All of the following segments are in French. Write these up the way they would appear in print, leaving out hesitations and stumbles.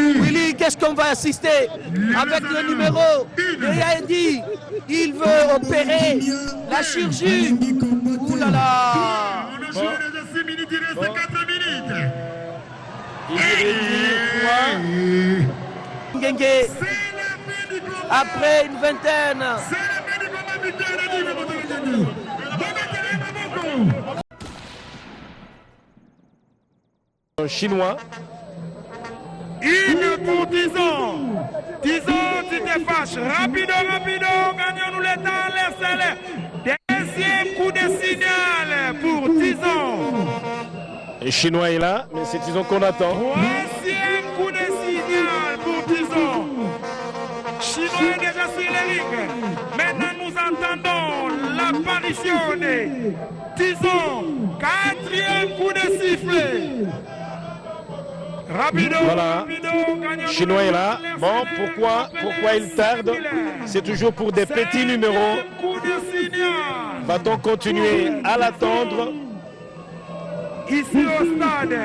Willy, qu'est-ce qu'on va assister avec le numéro de Yaedi? Il veut opérer la chirurgie. Ouh là là. On a joué déjà 6 minutes, il reste 4 minutes. Ngengue, après une vingtaine. Chinois. Une pour 10 ans. 10 ans, tu te fâches. Rapido, gagnons-nous le temps, laissez-les. Deuxième coup de signal pour 10 ans. Le Chinois est là, mais c'est Tison qu'on attend. Troisième coup de signal pour 10 ans. Chinois est déjà sur les rings. Maintenant, nous entendons l'apparition de 10 ans. Quatrième coup de sifflet. Rapido, voilà, Chinois est là. Bon, pourquoi il tarde? C'est toujours pour des petits numéros. Va-t-on continuer à l'attendre? Ici au stade.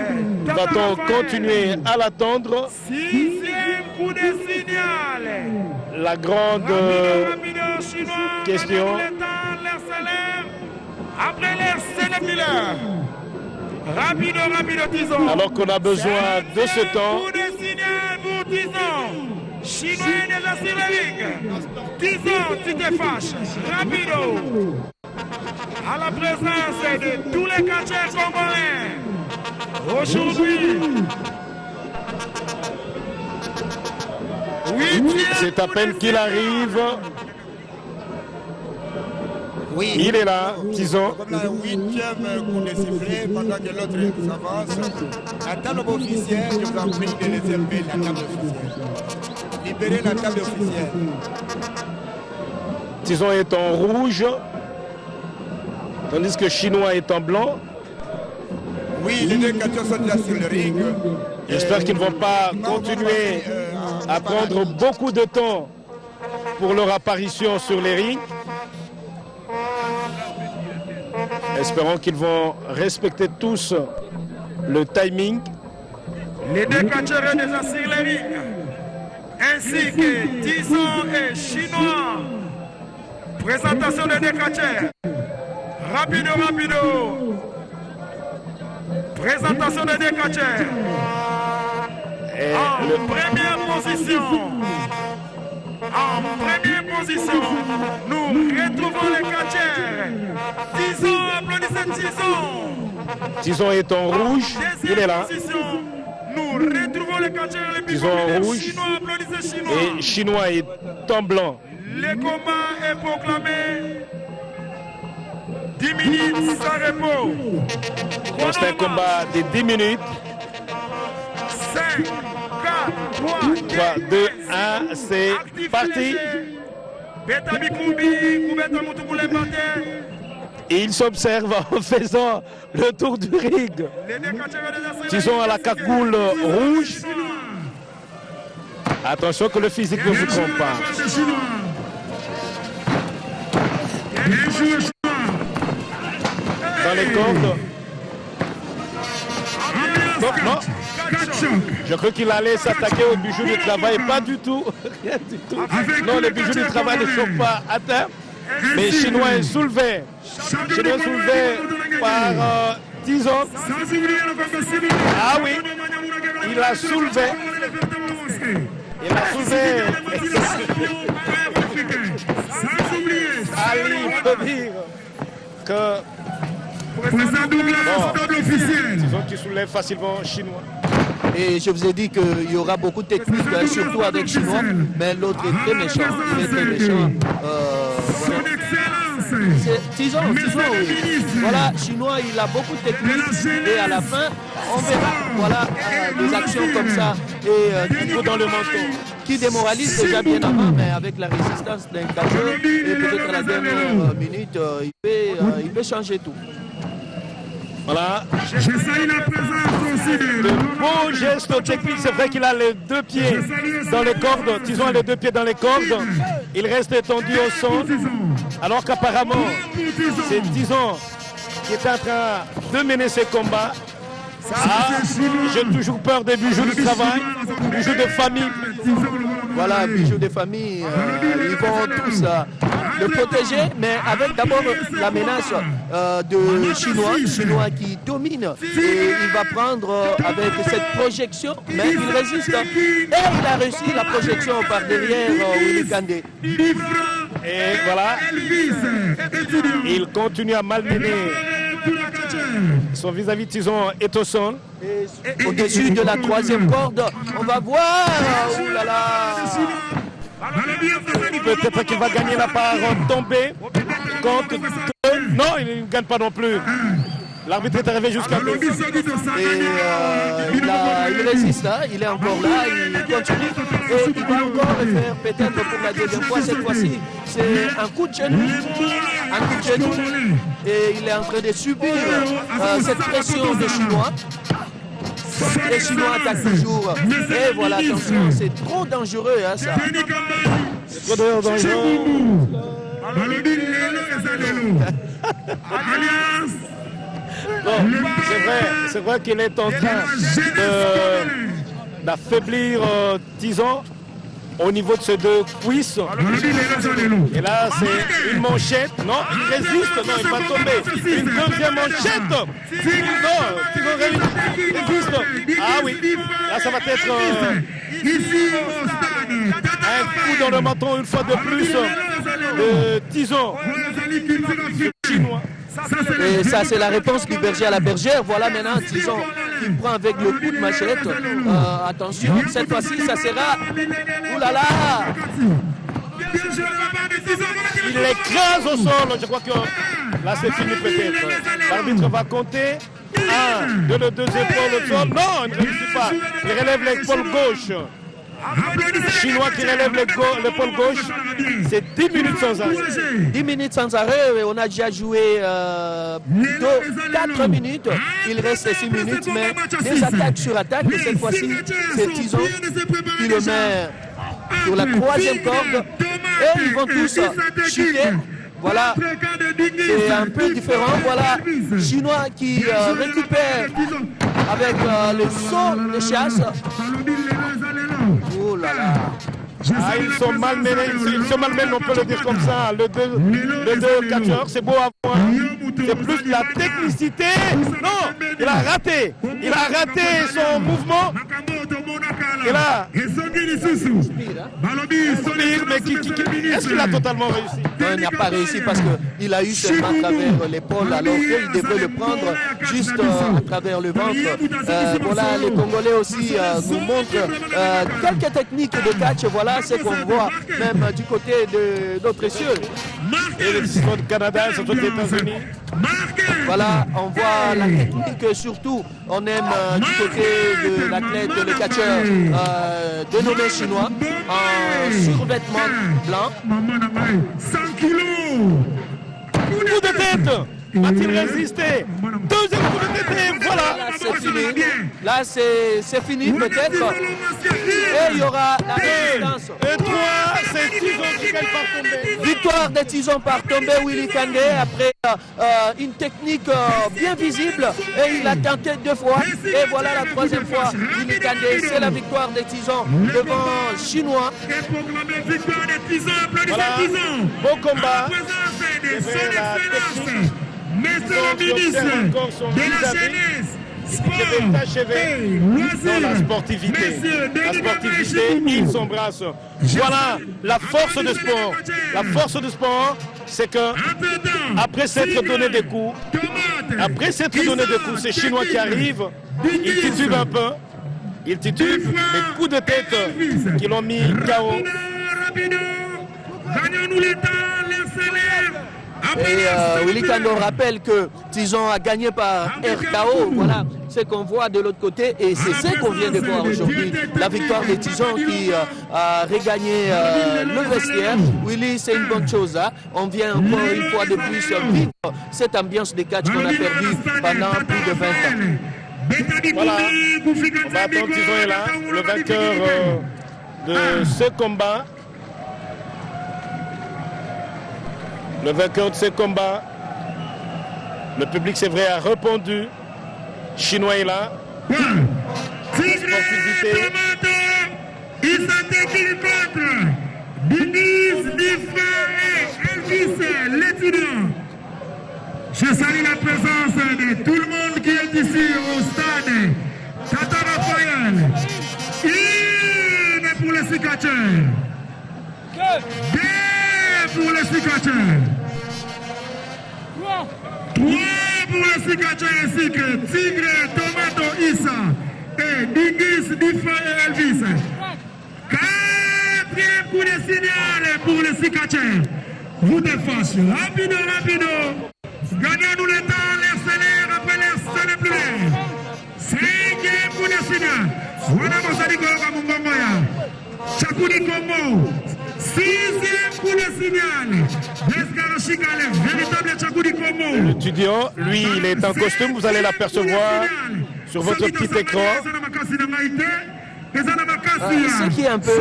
Va-t-on continuer à l'attendre? Sixième coup de signal. La grande question. Après l'air, c'est le Miller. Rapido, Tison. Alors qu'on a besoin de ce temps. Coup de signal pour Tison. Chinois est déjà sur le ring. Tison, tu te fâches. Rapido. À la présence de tous les catcheurs congolais. Aujourd'hui, c'est à peine qu'il arrive. Oui. Il est là, Tison. Comme la 8e coup de sifflet, pendant que l'autre s'avance. La table officielle, je vous en prie de réserver la table officielle. Libérez la table officielle. Tison est en rouge, tandis que Chinois est en blanc. Oui, les deux catcheurs sont déjà sur le ring. J'espère qu'ils ne vont pas continuer à prendre beaucoup de temps pour leur apparition sur les rings. Espérons qu'ils vont respecter tous le timing. Les deux catcheurs sont déjà sur les rings, ainsi que Tison et Chinois. Présentation des deux catcheurs. Rapido. Présentation des deux catcheurs. En première position, nous retrouvons les catcheurs. Tison, applaudissez Tison. Tison est en rouge, il est là. Nous retrouvons les catcheurs, les Tison en rouge Chinois, applaudissez Chinois. et Chinois est en blanc. Le combat est proclamé 10 minutes sans repos. Donc c'est un combat de 10 minutes. 5, 4, 3, 2, 1, c'est parti. Et il s'observe en faisant le tour du ring. Tison à la cagoule rouge. Attention que le physique ne vous trompe pas. Dans les cordes. Non. Je crois qu'il allait s'attaquer aux bijoux du travail. Pas du tout. Rien du tout. Non, les bijoux du travail ne sont pas atteints. Mais Chinois est soulevé. Chinois est soulevé par Tison. Ah oui. Il a soulevé. Ali peut dire que Tison qui soulève facilement Chinois. Et je vous ai dit qu'il y aura beaucoup de techniques, surtout avec Chinois, mais l'autre est très méchant. Tison, voilà, Chinois, il a beaucoup de techniques et à la fin, on verra des actions comme ça et dans le menton qui démoralise déjà bien avant, mais avec la résistance d'un catcheur et peut-être à la dernière minute, il peut changer tout. Voilà. Le beau geste technique, c'est vrai qu'il a les deux pieds dans les cordes. Tison a les deux pieds dans les cordes. Il reste étendu au sol. Alors qu'apparemment, c'est Tison qui est en train de mener ses combats. J'ai toujours peur des bijoux du travail, bijoux de famille. Voilà, bijoux de famille, ils vont tous le protéger, mais avec d'abord la menace de Chinois qui domine. Et il va prendre avec cette projection, mais il résiste. Et il a réussi la projection par derrière Willy Kandé. Et voilà, il continue à malmener son vis-à-vis Tison Etoson. Au-dessus de la troisième corde, on va voir. Oh là là. Peut-être qu'il va gagner la part tombée contre deux. Non, il ne gagne pas non plus. L'arbitre est arrivé jusqu'à nous. Et il résiste, hein, il est encore là, il continue. Et il va encore le faire peut-être pour la deuxième fois. Cette fois-ci, c'est un coup de genou. Un coup de genou. Et il est en train de subir cette pression des Chinois. Les Chinois attaquent toujours. Et voilà, attention, c'est trop dangereux, hein, ça. C'est trop dangereux. Bon, c'est vrai qu'il est en train d'affaiblir Tison au niveau de ses deux cuisses. Et là, c'est une manchette. Non, il résiste. Non, il va tomber. Une deuxième manchette. Non, Tison résiste. Ah oui, là, ça va être un coup dans le menton une fois de plus de Tison. Chinois. Et ça, c'est la réponse du berger à la bergère. Voilà maintenant Tison qui prend avec le coup de machette. Attention, cette fois-ci, ça sera... Ouh là là. Il l'écrase au sol. Je crois que là, c'est fini peut-être. L'arbitre va compter. 1, 2, 2 épaules au sol. Non, il ne réussit pas. Il relève l'épaule gauche. Chinois qui relève l'épaule gauche, c'est 10 minutes sans arrêt. 10 minutes sans arrêt, on a déjà joué 4 minutes, il reste 6 minutes, mais des attaques sur attaque, et cette fois-ci, c'est Tison qui le met sur la troisième corde, et ils vont tous chuter. Voilà, c'est un peu différent. Voilà, Chinois qui récupère avec le saut de chasse. Oh là là. Ah, ils sont malmenés, on peut le dire comme ça. Le deux catcheurs, c'est beau à voir. C'est plus la technicité. Non, il a raté son mouvement. Et là, mais est-ce qu'il a totalement réussi? Non, il n'a pas réussi parce qu'il a eu seulement à travers l'épaule, alors qu'il devait le prendre juste à travers le ventre. Voilà, les Congolais aussi nous montrent quelques techniques de catch. Voilà ce qu'on voit même du côté de notre cieux. Et le du Canada, surtout des États-Unis. Voilà, on voit la technique, surtout on aime du côté de l'athlète, le catcheur dénommé chinois, en survêtement blanc. 100 kilos. Coup de tête. Va-t-il résister? Deuxième coup de tête, voilà. Là, c'est fini. Là, c'est fini peut-être. Et il y aura la résistance. Et 3, c'est Tison qui gagne par tomber. Victoire de Tison par tomber, Willy Kandé, après une technique bien visible. Et il a tenté 2 fois. Et voilà la troisième fois. Willy Kandé, c'est la victoire de Tison devant Chinois. Voilà, beau combat. Monsieur le ministre de la Jeunesse, Sport et dans la Loisirs, sportivité. La sportivité, ils s'embrassent. Voilà la force de sport. La force de sport, c'est que après s'être donné des coups, c'est Chinois qui arrivent, ils titubent un peu. Ils titubent, les coups de tête qui l'ont mis KO. Gagnons-nous les temps, les Et Willy Kandé rappelle que Tison a gagné par RKO. Voilà ce qu'on voit de l'autre côté et c'est ce qu'on vient de voir aujourd'hui. La victoire de Tison qui a regagné le vestiaire. Willy, c'est une bonne chose. Hein? On vient encore une fois de plus vivre cette ambiance de catch qu'on a perdu pendant plus de 20 ans. Voilà, on va attendre Tison est là, le vainqueur de ce combat. Le vainqueur de ce combat, le public c'est vrai a répondu Chinois est là. Sportivité. Issa Teking contre Dingis, Difa et Elvis, l'étudiant. Je salue la présence de tout le monde qui est ici au stade Tata Raphaël. Une pour les cicateurs. Deux pour les cicateurs. Trois pour les cicateurs ainsi que Tigre, Tomato, Issa et Dingis, Difa et Elvis. Quatrième coup de signal pour les cicateurs. Vous défachez. Rapido. Gagnons-nous le temps, l'air après l'air plus l'air. Cinquième coup de signal. Wana Mosadi Koloka Mungongoya. Chakuni Komo. Sixième coup de signal. Descarachikale, véritable Chakuni Komo. L'étudiant, lui, il est en costume, vous allez l'apercevoir sur votre petit écran. Ce qui est un peu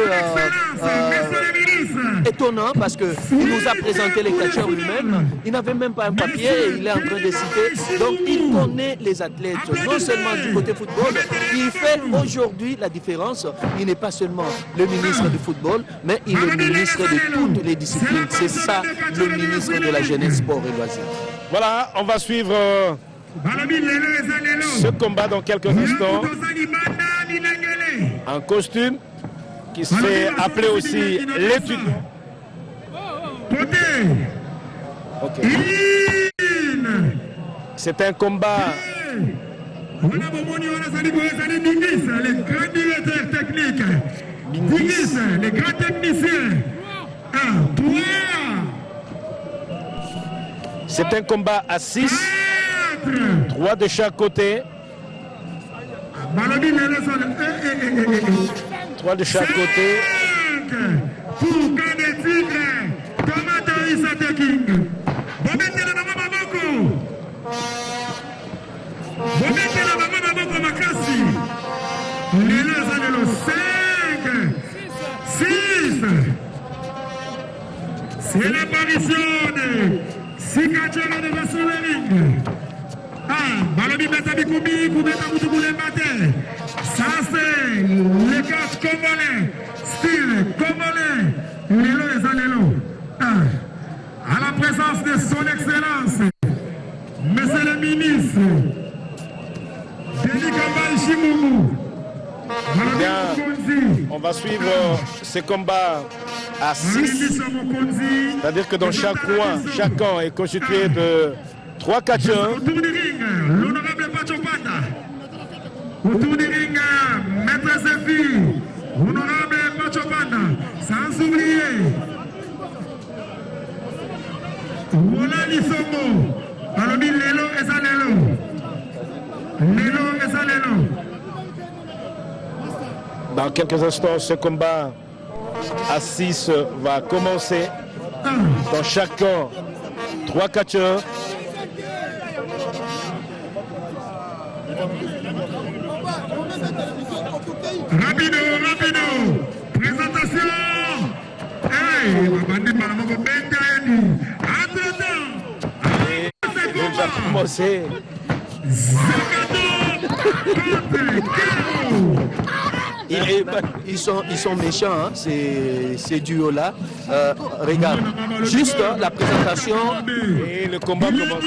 étonnant parce qu'il nous a présenté les catcheurs lui-même, il n'avait même pas un papier et il est en train de citer. Donc il connaît les athlètes, non seulement du côté football, qui fait aujourd'hui la différence. Il n'est pas seulement le ministre du football, mais il est le ministre de toutes les disciplines. C'est ça le ministre de la jeunesse, sport et loisirs. Voilà, on va suivre ce combat dans quelques instants. En costume, qui se fait appeler aussi l'étudiant. Okay. C'est un combat. Les grands directeurs techniques, les grands techniciens. C'est un combat à 6, 3 de chaque côté. 3 de chaque côté. Pour Kane Tigre, Tomato Issa Teking. Bometela na mama boko. Bometela na mama boko makasi. Lelo zanelo 5, 6. C'est l'apparition de Sikachero de Vassoulering. Balobi Betabi Koubi, Koubeta Koutoukoulé Maté. Ça c'est le catch congolais, style congolais. Lelo et Zanelo. À la présence de son excellence, monsieur le ministre, Denis Kamba Ishimoumou. Bien, on va suivre ces combats à 6. C'est-à-dire que dans chaque coin, chaque camp est constitué de 3 catcheurs. Autour du ring, l'honorable Pachopata. Autour du ring, Maître Sefi, honorable Pachopata. Sans oublier Voilà Lissomo. Alobi Lelo et Zalelo. Lelo et Zalelo. Dans quelques instants, ce combat à 6 va commencer. Dans chaque camp, 3 catcheurs. Rapido. Présentation. Hey, Déjà commencé. Ils sont méchants, hein, ces duos-là. Regarde, juste la présentation. Et le combat commence.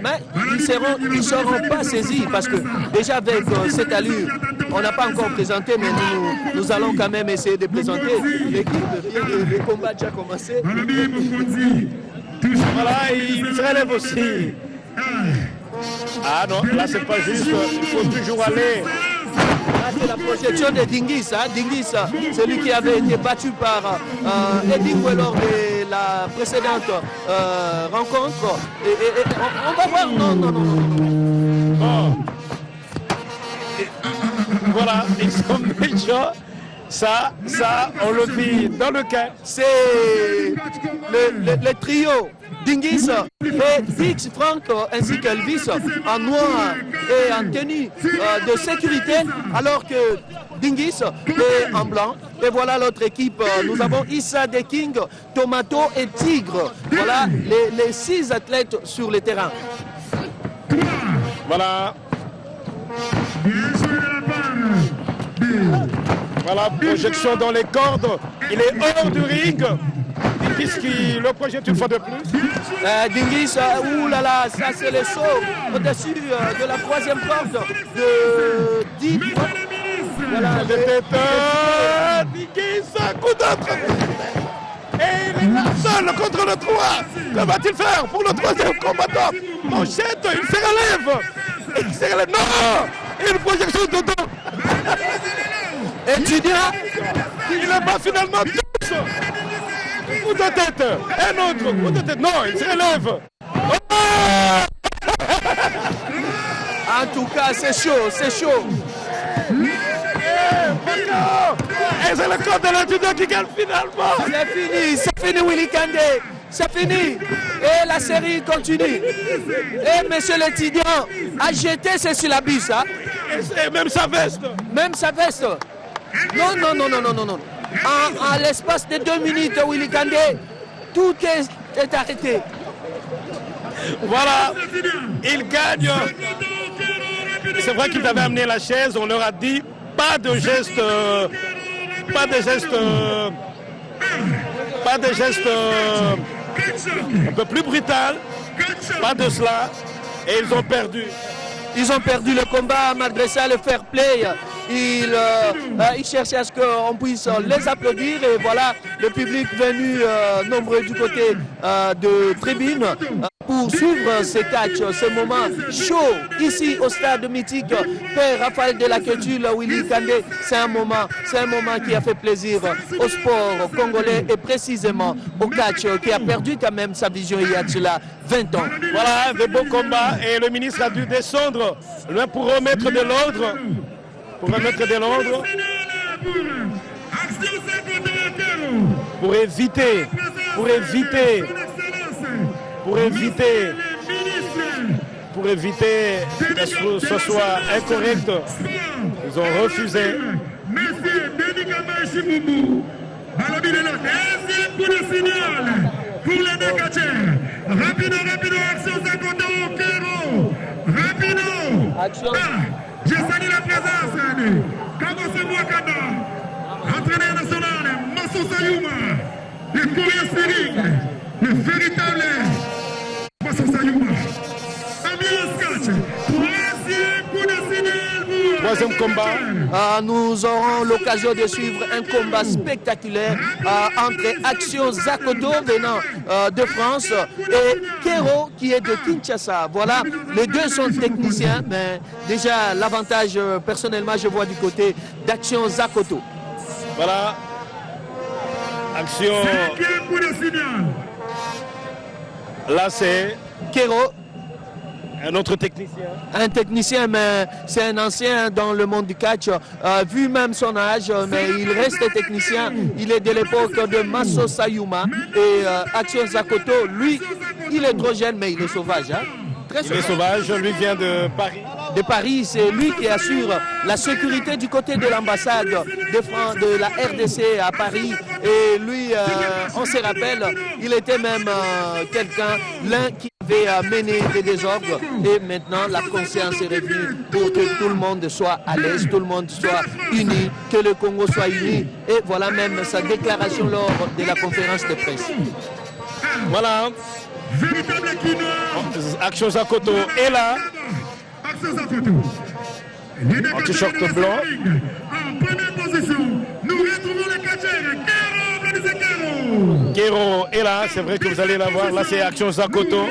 Mais ils ne seront pas saisis parce que déjà avec cette allure, on n'a pas encore présenté, mais nous allons quand même essayer de présenter l'équipe. Le combat a déjà commencé. Voilà, il se relève aussi. Ah non, là c'est pas juste, il faut toujours aller. Là, c'est la projection de Dingis. Hein. Dingis, celui qui avait été battu par Edingwe lors de la précédente rencontre. Et on va voir. Non. Oh. Voilà, ils sont méchants. Ça, on le vit dans le cas. C'est le trio Dingis et Dix Frank ainsi qu'Elvis en noir et en tenue de sécurité, alors que Dingis est en blanc. Et voilà l'autre équipe. Nous avons Issa Teking, Tomato et Tigre. Voilà les 6 athlètes sur le terrain. Voilà. Voilà, projection dans les cordes. Il est hors du ring. Qu'est-ce qui le projette une fois de plus? Dingis, oulala, ça c'est le saut au-dessus de la troisième corde de 10. Voilà, de tête. Dingis, un coup d'entre. Et il est là seul contre le 3. Que va-t-il faire pour le troisième combattant? Manchette, il se relève. Il se relève. Non! Une projection dedans. Et tu diras, il est pas finalement tous. Coup de tête. Un autre coup de tête. Non, il se relève. Oh! En tout cas, c'est chaud, c'est chaud. Et c'est le corps de l'intudent qui gagne finalement. C'est fini Willy Kandé. C'est fini. Et la série continue. Et monsieur l'étudiant a jeté ses syllabus. Hein? Et même sa veste. Même sa veste. Non. En l'espace de 2 minutes, Willy Kandé, tout est arrêté. Voilà, il gagne. C'est vrai qu'ils avaient amené la chaise, on leur a dit pas de geste, un peu plus brutal, pas de cela, et ils ont perdu. Ils ont perdu le combat, malgré ça, le fair play. Ils cherchaient à ce qu'on puisse les applaudir. Et voilà, le public venu nombreux du côté de tribune pour suivre ces catchs, ce moment chaud ici au stade mythique Père Raphaël de la Quetule, Willy Kandé. C'est un moment qui a fait plaisir au sport congolais et précisément au catch qui a perdu quand même sa vision il y a de cela 20 ans. Voilà, de beaux combats et le ministre a dû descendre pour remettre de l'ordre. Pour éviter que ce soit incorrect, ils ont refusé. Pour les deux catcheurs. Rapido, action Zakoto, Kero. Rapido. Action. Je salue la présence de Kabose Mwakanda, entraîneur national, Masso Sayuma, le courrier sphérique, le véritable Masso Sayuma. Ambiance catch. Troisième combat. Nous aurons l'occasion de suivre un combat spectaculaire entre Action Zakoto venant de France et Kero qui est de Kinshasa. Voilà, les deux sont techniciens, mais déjà l'avantage personnellement je vois du côté d'Action Zakoto. Voilà, Action. Là c'est Kero. Un autre technicien. Un technicien, mais c'est un ancien dans le monde du catch. Vu même son âge, mais il reste technicien. Il est de l'époque de Masso Sayuma. Et Action Zakoto, lui, il est trop jeune, mais il est sauvage. Hein? Il est sauvage, lui vient de Paris. De Paris, c'est lui qui assure la sécurité du côté de l'ambassade de la RDC à Paris. Et lui, on se rappelle, il était même l'un qui avait mené des désordres. Et maintenant, la conscience est revenue pour que tout le monde soit à l'aise, tout le monde soit uni, que le Congo soit uni. Et voilà même sa déclaration lors de la conférence de presse. Voilà. Action Zakoto est là. En t-shirt blanc. En première position, nous retrouvons le catcheur Kero. Kero est là, c'est vrai que vous allez la voir. Là, c'est Action Zakoto.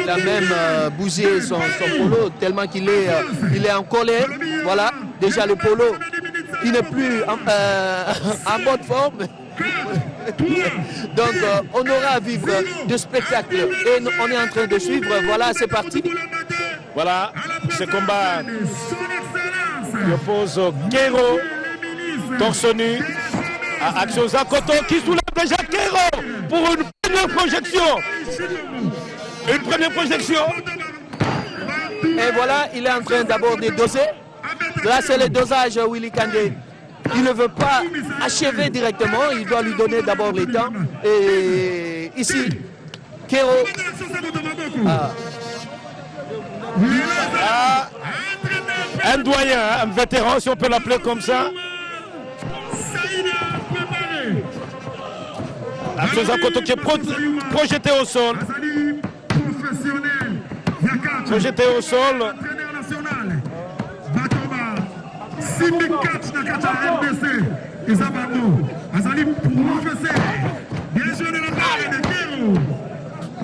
Il a même bougé son polo tellement qu'il est en colère. Voilà, déjà le polo, il n'est plus en bonne forme. Donc on aura à vivre de spectacles et on est en train de suivre. Voilà, c'est parti. Voilà, ce combat qui oppose Kero, torse nu, à Action Zakoto qui soulève déjà Kero pour une première projection. Une première projection. Et voilà, il est en train d'abord de doser. Là, c'est le dosage, Willy Kandé. Il ne veut pas achever directement, il doit lui donner d'abord le temps. Et ici, Kero Un doyen, un vétéran, si on peut l'appeler comme ça. Action Zakoto qui est projeté au sol. Projeté au sol.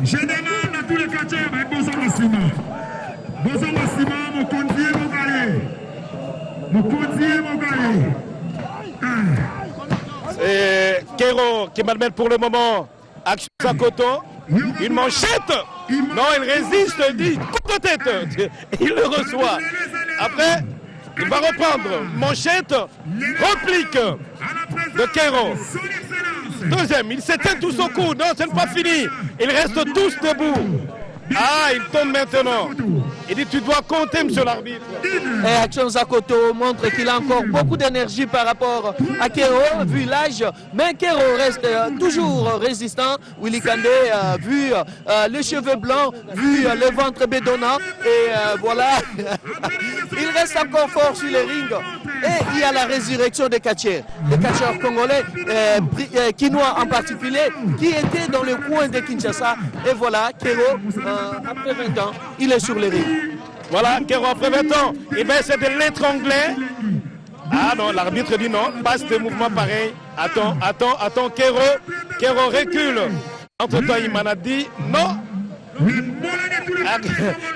Je demande à tous les catcheurs, bonsoir Massima. Bonsoir Massima, mon condier, mon gaillé. Mon condier, mon gaillé. C'est Kero qui m'admet pour le moment. Action Zakoto. Une manchette. Non, il résiste, il dit coup de tête. Il le reçoit. Après, il va reprendre. Manchette, réplique de Kero. Deuxième, il s'éteint tout son coup. Non, ce n'est pas fini. Ils restent tous debout. Ah, il tombe maintenant. Il dit, tu dois compter, monsieur l'arbitre. Et Action Zakoto montre qu'il a encore beaucoup d'énergie par rapport à Kero, vu l'âge. Mais Kero reste toujours résistant. Willy Kandé, vu les cheveux blancs, vu le ventre bédonnant. Et voilà, il reste encore fort sur les rings. Et il y a la résurrection des catcheurs. Les catcheurs congolais, quinois en particulier, qui étaient dans le coin de Kinshasa. Et voilà, Kero, après 20 ans, il est sur les rings. Voilà, Kero après 20 ans, il va essayer de l'étrangler. Ah non, l'arbitre dit non, passe des mouvements pareils. Attends, Kero recule. Entre-temps, il m'en a dit non.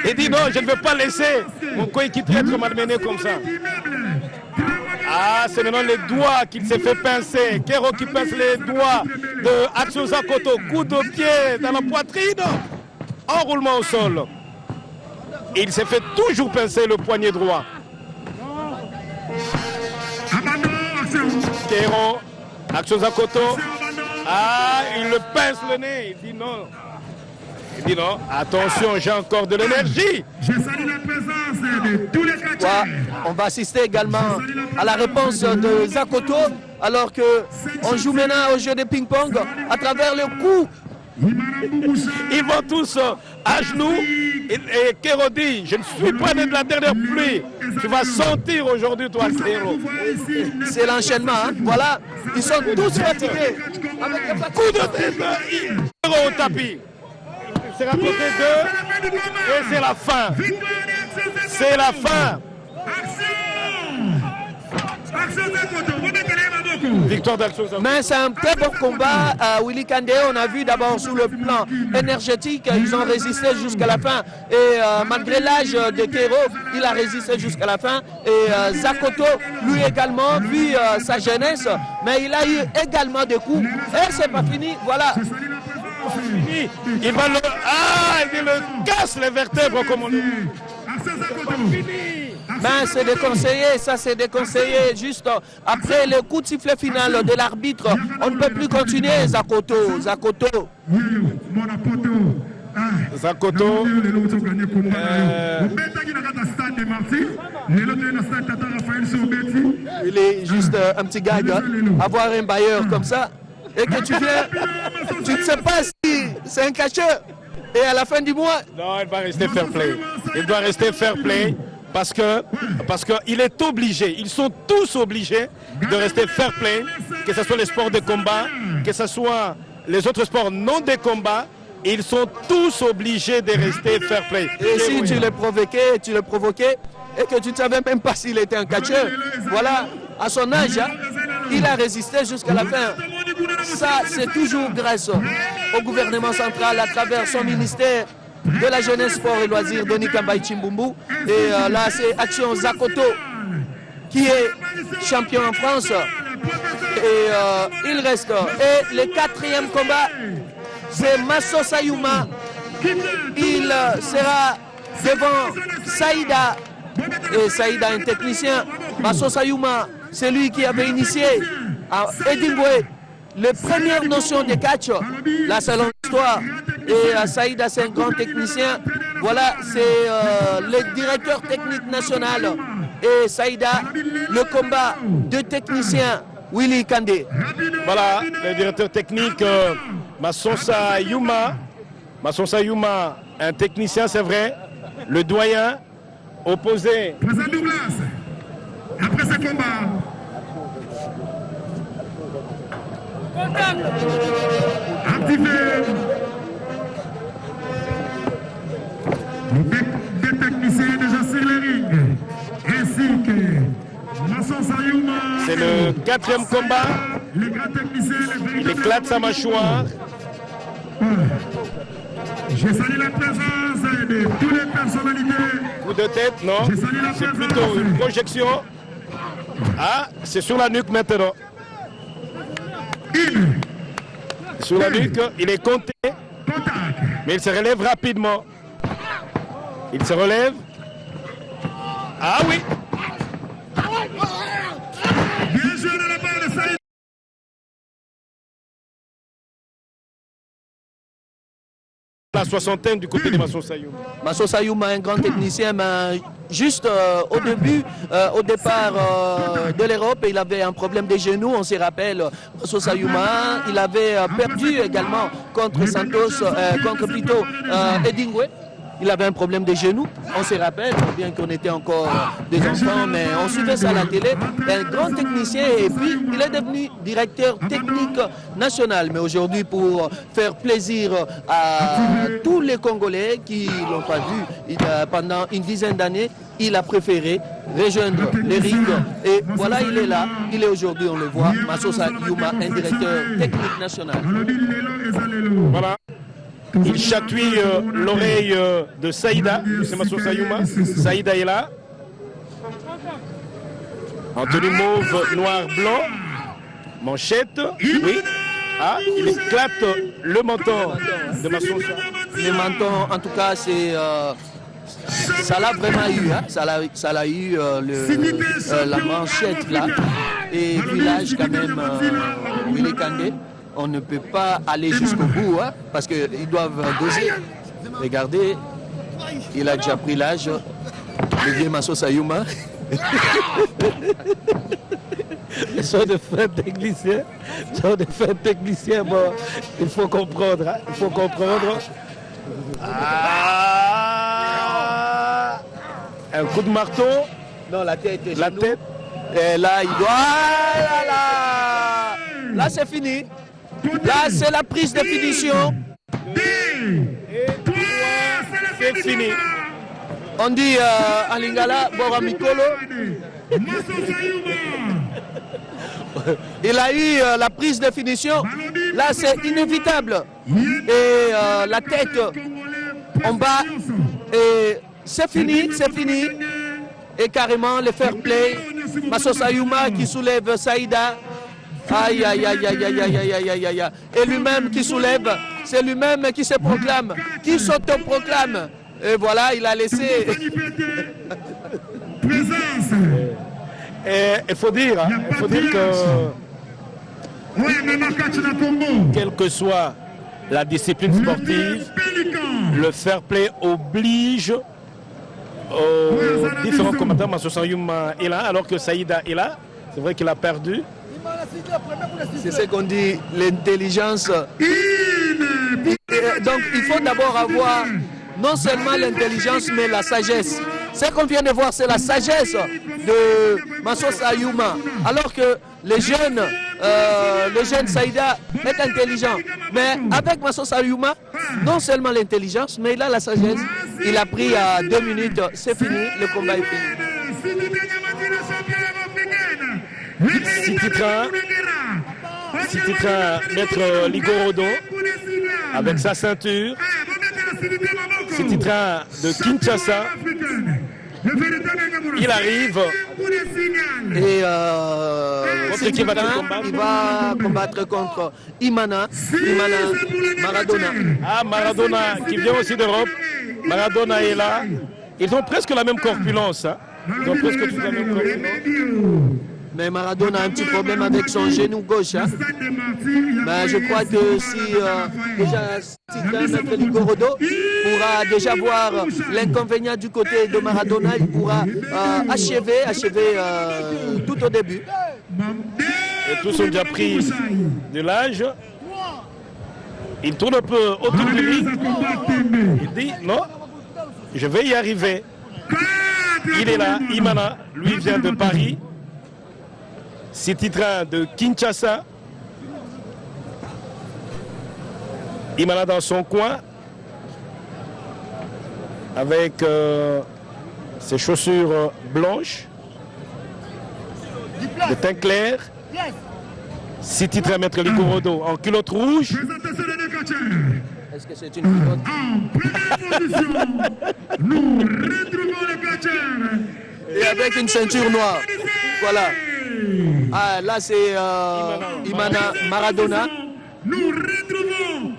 Il dit non, je ne veux pas laisser mon coéquipier être malmené comme ça. Ah, c'est maintenant les doigts qu'il s'est fait pincer. Kero qui pince les doigts de Action Zakoto. Coup de pied dans la poitrine. Enroulement au sol. Il s'est fait toujours pincer le poignet droit. Kero, Action Zakoto. Ah, il le pince le nez. Il dit non. Il dit non, attention, j'ai encore de l'énergie. Je salue la présence de tous les catcheurs. On va assister également à la réponse de Zakoto, alors qu'on joue maintenant au jeu de ping-pong à travers le coup. Ils vont tous à genoux. Et Kero dit, je ne suis pas né de la dernière pluie. Tu vas sentir aujourd'hui, toi, Kero. C'est l'enchaînement. Hein. Voilà, ils sont tous fatigués. Avec un coup de tête, Kero au tapis. C'est à côté d'eux et c'est la fin. C'est la fin. Victoire d'Action Zakoto. Mais c'est un très bon combat à Willy Kandé. On a vu d'abord sur le plan énergétique, ils ont résisté jusqu'à la fin. Et malgré l'âge de Kero, il a résisté jusqu'à la fin. Et Zakoto, lui également, vu sa jeunesse, mais il a eu également des coups. Et c'est pas fini, voilà. Il va le... Ah, il le casse les vertèbres comme on dit. Ben, c'est déconseillé, ça c'est déconseillé. Juste après le coup de sifflet final de l'arbitre, on ne peut plus continuer, Zakoto. Il est juste un petit gag, hein, avoir un bailleur comme ça. Et que tu viens, tu ne sais pas si c'est un catcheur. Et à la fin du mois... Non, il va rester fair play. Il doit rester fair play parce qu'il est obligé. Ils sont tous obligés de rester fair play, que ce soit les sports de combat, que ce soit les autres sports non de combat. Ils sont tous obligés de rester fair play. Et si tu le provoquais, et que tu ne savais même pas s'il était un catcheur, voilà, à son âge, hein, il a résisté jusqu'à la fin. Ça, c'est toujours grâce au gouvernement central à travers son ministère de la jeunesse, sport et loisirs, Denis Kambaï Chimbumbu. Et là, c'est Action Zakoto qui est champion en France. Et il reste. Et le quatrième combat, c'est Massosa Yuma. Il sera devant Saïda. Et Saïda, un technicien. Massosa Yuma, c'est lui qui avait initié à Edingwe les premières notions de catch, là c'est l'histoire. Et Saïda, c'est un grand technicien. Voilà, c'est le directeur technique national. Et Saïda, le combat de technicien Willy Kandé. Voilà, le directeur technique Massosa Yuma. Massosa Yuma un technicien, c'est vrai, le doyen opposé. Président Douglas, après ce combat, activé des techniciens déjà sur les rings, ainsi que Masson Sayouma. C'est le 4e combat. Les grands techniciens, Il éclate sa mâchoire. Je salue la présence de toutes les personnalités. Coup de tête, non. C'est plutôt une projection. Ah, c'est sur la nuque maintenant. Sur la nuque, il est compté. Mais il se relève rapidement. Il se relève. Ah oui. Bien joué de la part de Saïd. La soixantaine du côté de Masson Sayouma. Masson Sayouma, un grand technicien, mais juste au début, au départ de l'Europe, il avait un problème des genoux, on se rappelle. Masson Sayouma, il avait perdu également contre Santos, contre plutôt Edingwe. Il avait un problème des genoux, on se rappelle, bien qu'on était encore des enfants, mais on suivait ça à la télé. Un grand technicien et puis il est devenu directeur technique national. Mais aujourd'hui, pour faire plaisir à tous les Congolais qui ne l'ont pas vu pendant une dizaine d'années, il a préféré rejoindre les rings. Et voilà, il est là, il est aujourd'hui, on le voit, Masson Sayouma, un directeur technique national. Voilà. Il chatouille l'oreille de Saïda, c'est Masson Sayouma. Saïda est là. En tenue mauve, noir, blanc. Manchette. Oui. Ah, il éclate le menton de Masson Sayouma. Le menton, en tout cas, c'est... ça l'a vraiment eu, hein? Ça l'a eu, la manchette là. Et puis l'âge quand même, Willy Kandé. On ne peut pas aller jusqu'au bout, hein, parce qu'ils doivent doser. Regardez, il a déjà pris l'âge, le vieux Masson Sayouma. Ils sont de fins techniciens. Bon, il faut comprendre, hein, il faut comprendre. Ah, un coup de marteau. Non, la tête est La chez nous. tête. Et là, il doit... Ah, là c'est fini. Là, c'est la prise de finition. C'est fini. On dit en lingala, Bora Mikolo. Il a eu la prise de finition. Là, c'est inévitable. Et la tête en bas. Et c'est fini, c'est fini. Et carrément, le fair play. Masson Sayouma qui soulève Saïda. Aïe, aïe, aïe, aïe, aïe, aïe, aïe, aïe, aïe, aïe. Et lui-même qui soulève, c'est lui-même qui se proclame, qui s'autoproclame. Et voilà, il a laissé. Et il faut dire, hein, que quelle que soit la discipline sportive, le fair play oblige aux différents combattants. Masson Sayouma est là, alors que Saïda est là. C'est vrai qu'il a perdu. C'est ce qu'on dit, l'intelligence. Donc il faut d'abord avoir non seulement l'intelligence, mais la sagesse. Ce qu'on vient de voir, c'est la sagesse de Masson Sayouma. Alors que le jeune Saïda est intelligent. Mais avec Masson Sayouma, non seulement l'intelligence, mais il a la sagesse. Il a pris à 2 minutes, c'est fini, le combat est fini. Si titre Maître Ligorodo avec sa ceinture. Si titre de Kinshasa. Il arrive. Et contre qui va-t-il combattre? Il va combattre contre Imana Maradona. Ah, Maradona qui vient aussi d'Europe. Maradona est là. Ils ont presque la même corpulence. Hein. Ils ont presque tous la même corpulence. Mais Maradona a un petit problème avec son genou gauche. Hein. Mais je crois que si déjà Maître Ligorodo pourra déjà voir l'inconvénient du côté de Maradona, il pourra achever tout au début. Et tous ont déjà pris de l'âge. Il tourne un peu autour de lui. Il dit non, je vais y arriver. Il est là, Imana, lui vient de Paris. City Train de Kinshasa. Imana dans son coin. Avec ses chaussures blanches. De teint clair. City Train Maître Ligorodo en culotte rouge. Est-ce que c'est une culotte? En première position, nous retrouvons le catcheur. Et avec une ceinture noire. Voilà. Ah, là, c'est Imana Maradona. Nous retrouvons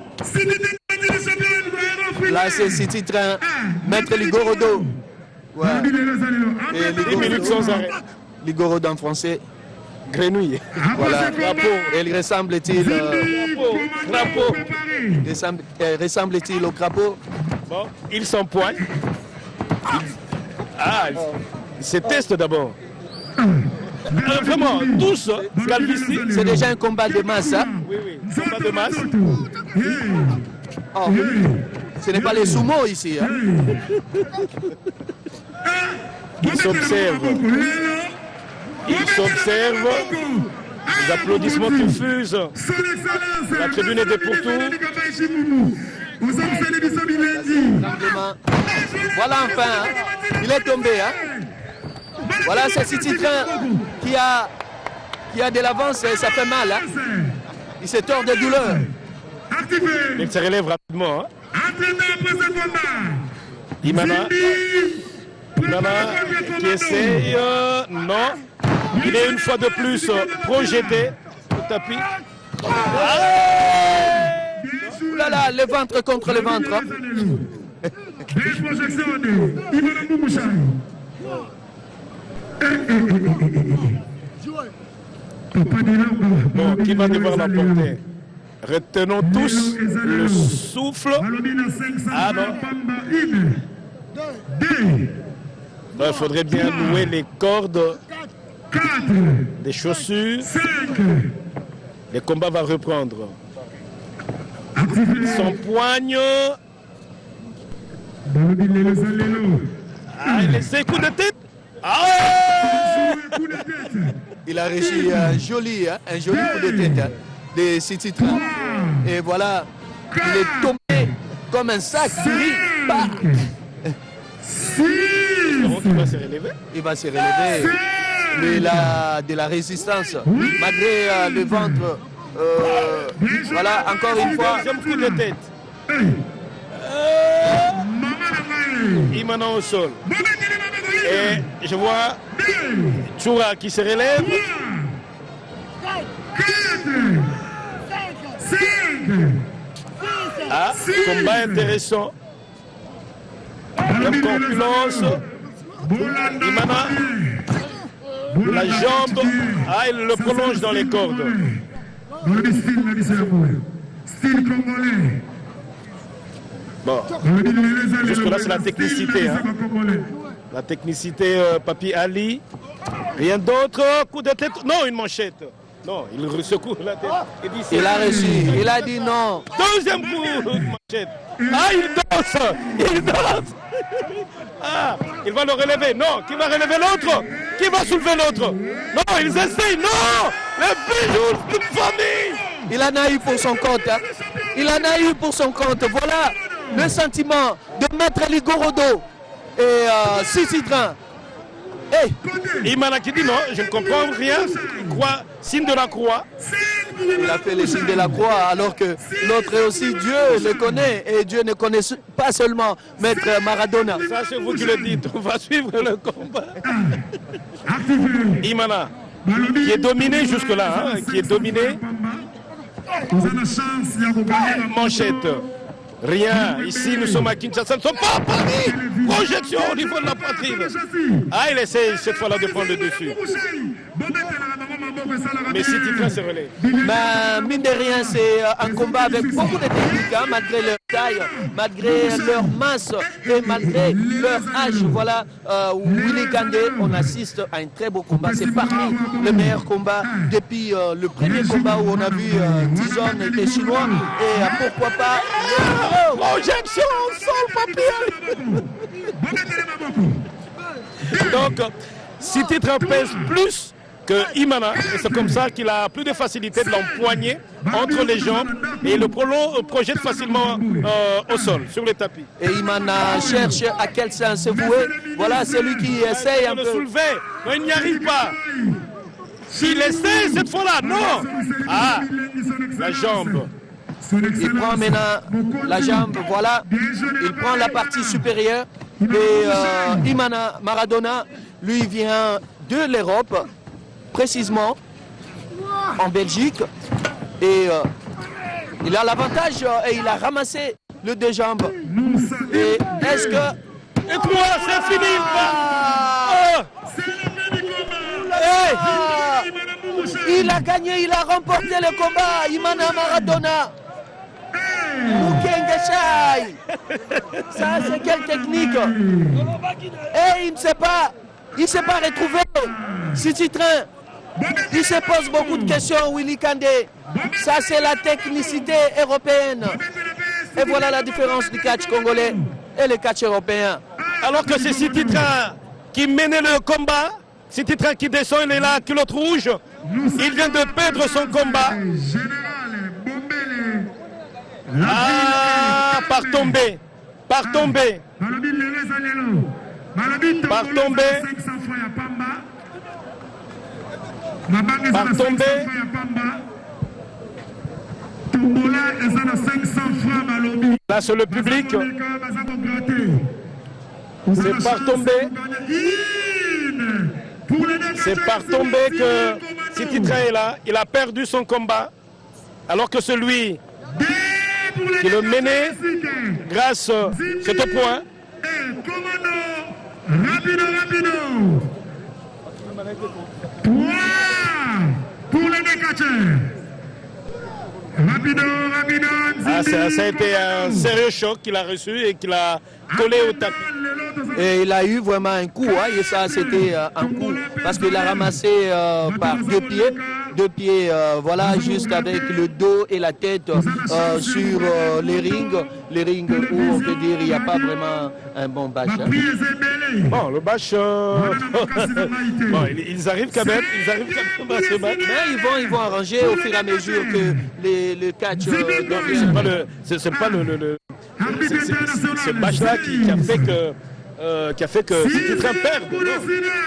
Là, c'est City Train Maître Ligorodo. Ouais. Et Des minutes sans arrêt. Ligorodo en français. Grenouille. Voilà. Et il ressemble-t-il Crapaud. ressemble-t-il au crapaud? Bon, il s'empoigne. Il se teste d'abord. Vraiment, tous, Calvici. C'est déjà un combat de masse. Hein? Oui, combat de masse. Oh, ce n'est pas les sumo ici. Hein? Ils s'observent. Ils s'observent. Les applaudissements qui fusent. La tribune est de pourtour. Voilà enfin. Hein? Il est tombé. Hein? Voilà, c'est City Train qui a de l'avance et ça fait mal. Hein? Il se tord de douleur. Il se relève rapidement. Hein? Imana qui essaye. Non. Il est une fois de plus projeté au tapis. Ouh là là, le ventre contre le ventre. Hein? Bon, qui va devoir l'emporter? Retenons tous le souffle. Ah non. Il faudrait bien nouer les cordes des chaussures. Le combat va reprendre. Son poigne. Il essaie coup de tête. Il a réussi un joli coup de tête hein, de City Train. Et voilà, il est tombé comme un sac de riz. Bah. Il va se relever. Il va se relever. Mais il a de la résistance. Malgré le ventre. Voilà, encore une fois. Deuxième coup de tête. Imana au sol. Et je vois Choura qui se relève. Combat intéressant. La concurrence. Imana. La jambe. Il le prolonge dans les cordes. Bon, jusque-là, c'est la technicité. Hein. La technicité, Papi Ali. Rien d'autre. Coup de tête. Non, une manchette. Non, il secoue la tête. Il a reçu. Il a dit non. Deuxième coup de manchette. Il danse. Il danse. Il va le relever. Non, qui va relever l'autre? Qui va soulever l'autre? Non, ils essayent. Non, les bijoux d'une famille. Il en a eu pour son compte. Hein. Il en a eu pour son compte. Voilà le sentiment de Maître Ligorodo et City Train. Hey. Imana qui dit non, je ne comprends rien. Il croit, signe de la croix. Il a fait le signe de la croix alors que l'autre aussi, Dieu le connaît. Et Dieu ne connaît pas seulement Maître Maradona. Ça c'est vous qui le dites, on va suivre le combat. Imana, qui est dominé jusque-là, hein, qui est dominé. Manchette. Rien. Ici, nous sommes à Kinshasa. Nous ne sommes pas à Paris. Projection au niveau de la poitrine. Il essaie cette fois-là de prendre le dessus. mais si titre se relève. Mais mine de rien, c'est un combat avec beaucoup de technique, hein, malgré leur taille, malgré leur masse et malgré leur âge. Voilà, Willy Kandé, on assiste à un très beau combat. C'est parmi les meilleurs combats depuis le premier combat où on a vu Tyson et Chinois. Et pourquoi pas... Projection au sol, papier. Donc, si titre pèse plus que Imana, et c'est comme ça qu'il a plus de facilité de l'empoigner entre les jambes et le projette facilement au sol, sur le tapis. Et Imana cherche à quel sens se vouer. Voilà, c'est lui qui essaye un Le peu. soulever, non, il n'y arrive pas. S'il essaie cette fois-là, non. Ah, la jambe. Il prend maintenant la jambe, voilà. Il prend la partie supérieure. Et Imana Maradona, lui, vient de l'Europe, précisément en Belgique. Et il a l'avantage et il a ramassé le deux jambes. Et est-ce que... Et toi, c'est fini. Il a gagné, il a remporté le combat, Imana Maradona. Mukengeshai. Ça, c'est quelle technique? Et il ne s'est pas retrouvé. City-Train, il se pose beaucoup de questions, Willy Kandé. Ça, c'est la technicité européenne. Et voilà la différence du catch congolais et le catch européen. Alors que c'est City-Train qui menait le combat, City-Train qui descend, il est là, culotte rouge. Il vient de perdre son combat. Ah, par tomber. Par tomber. Par tomber. Par tomber. Là, c'est le public. C'est par tomber. C'est par tomber que City-Train est là. Il a perdu son combat. Alors que celui qui le menait grâce à cet point. Rapido. Pour les décatcheurs. Rapido. Ah, ça a été un sérieux choc qu'il a reçu et qu'il a collé au tapis. Et il a eu vraiment un coup, hein, et ça c'était un coup parce qu'il a ramassé par deux pieds, voilà, juste avec le dos et la tête sur les rings où on peut dire il n'y a pas vraiment un bon bâche. Hein. Bon, le bâche, bon, ils arrivent quand même à se battre. Mais ils vont arranger au fur et à mesure que le catch... c'est pas ce bâche-là qui a fait que City-Train perde.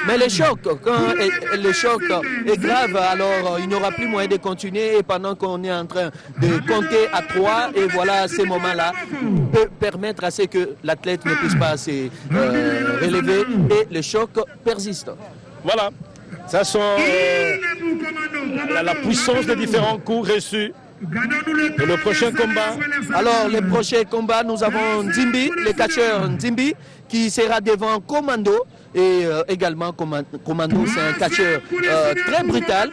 Mais le choc, quand le choc est grave, alors il n'y aura plus moyen de continuer. Et pendant qu'on est en train de compter à 3, et voilà, ces moments-là peut permettre à ce que l'athlète ne puisse pas se relever et le choc persiste. Voilà, ça sont la puissance des différents coups reçus. Et le prochain combat. Alors, le prochain combat, nous avons Nzimbi, le catcheur Nzimbi, qui sera devant Commando. Et également, Commando, c'est un catcheur très brutal.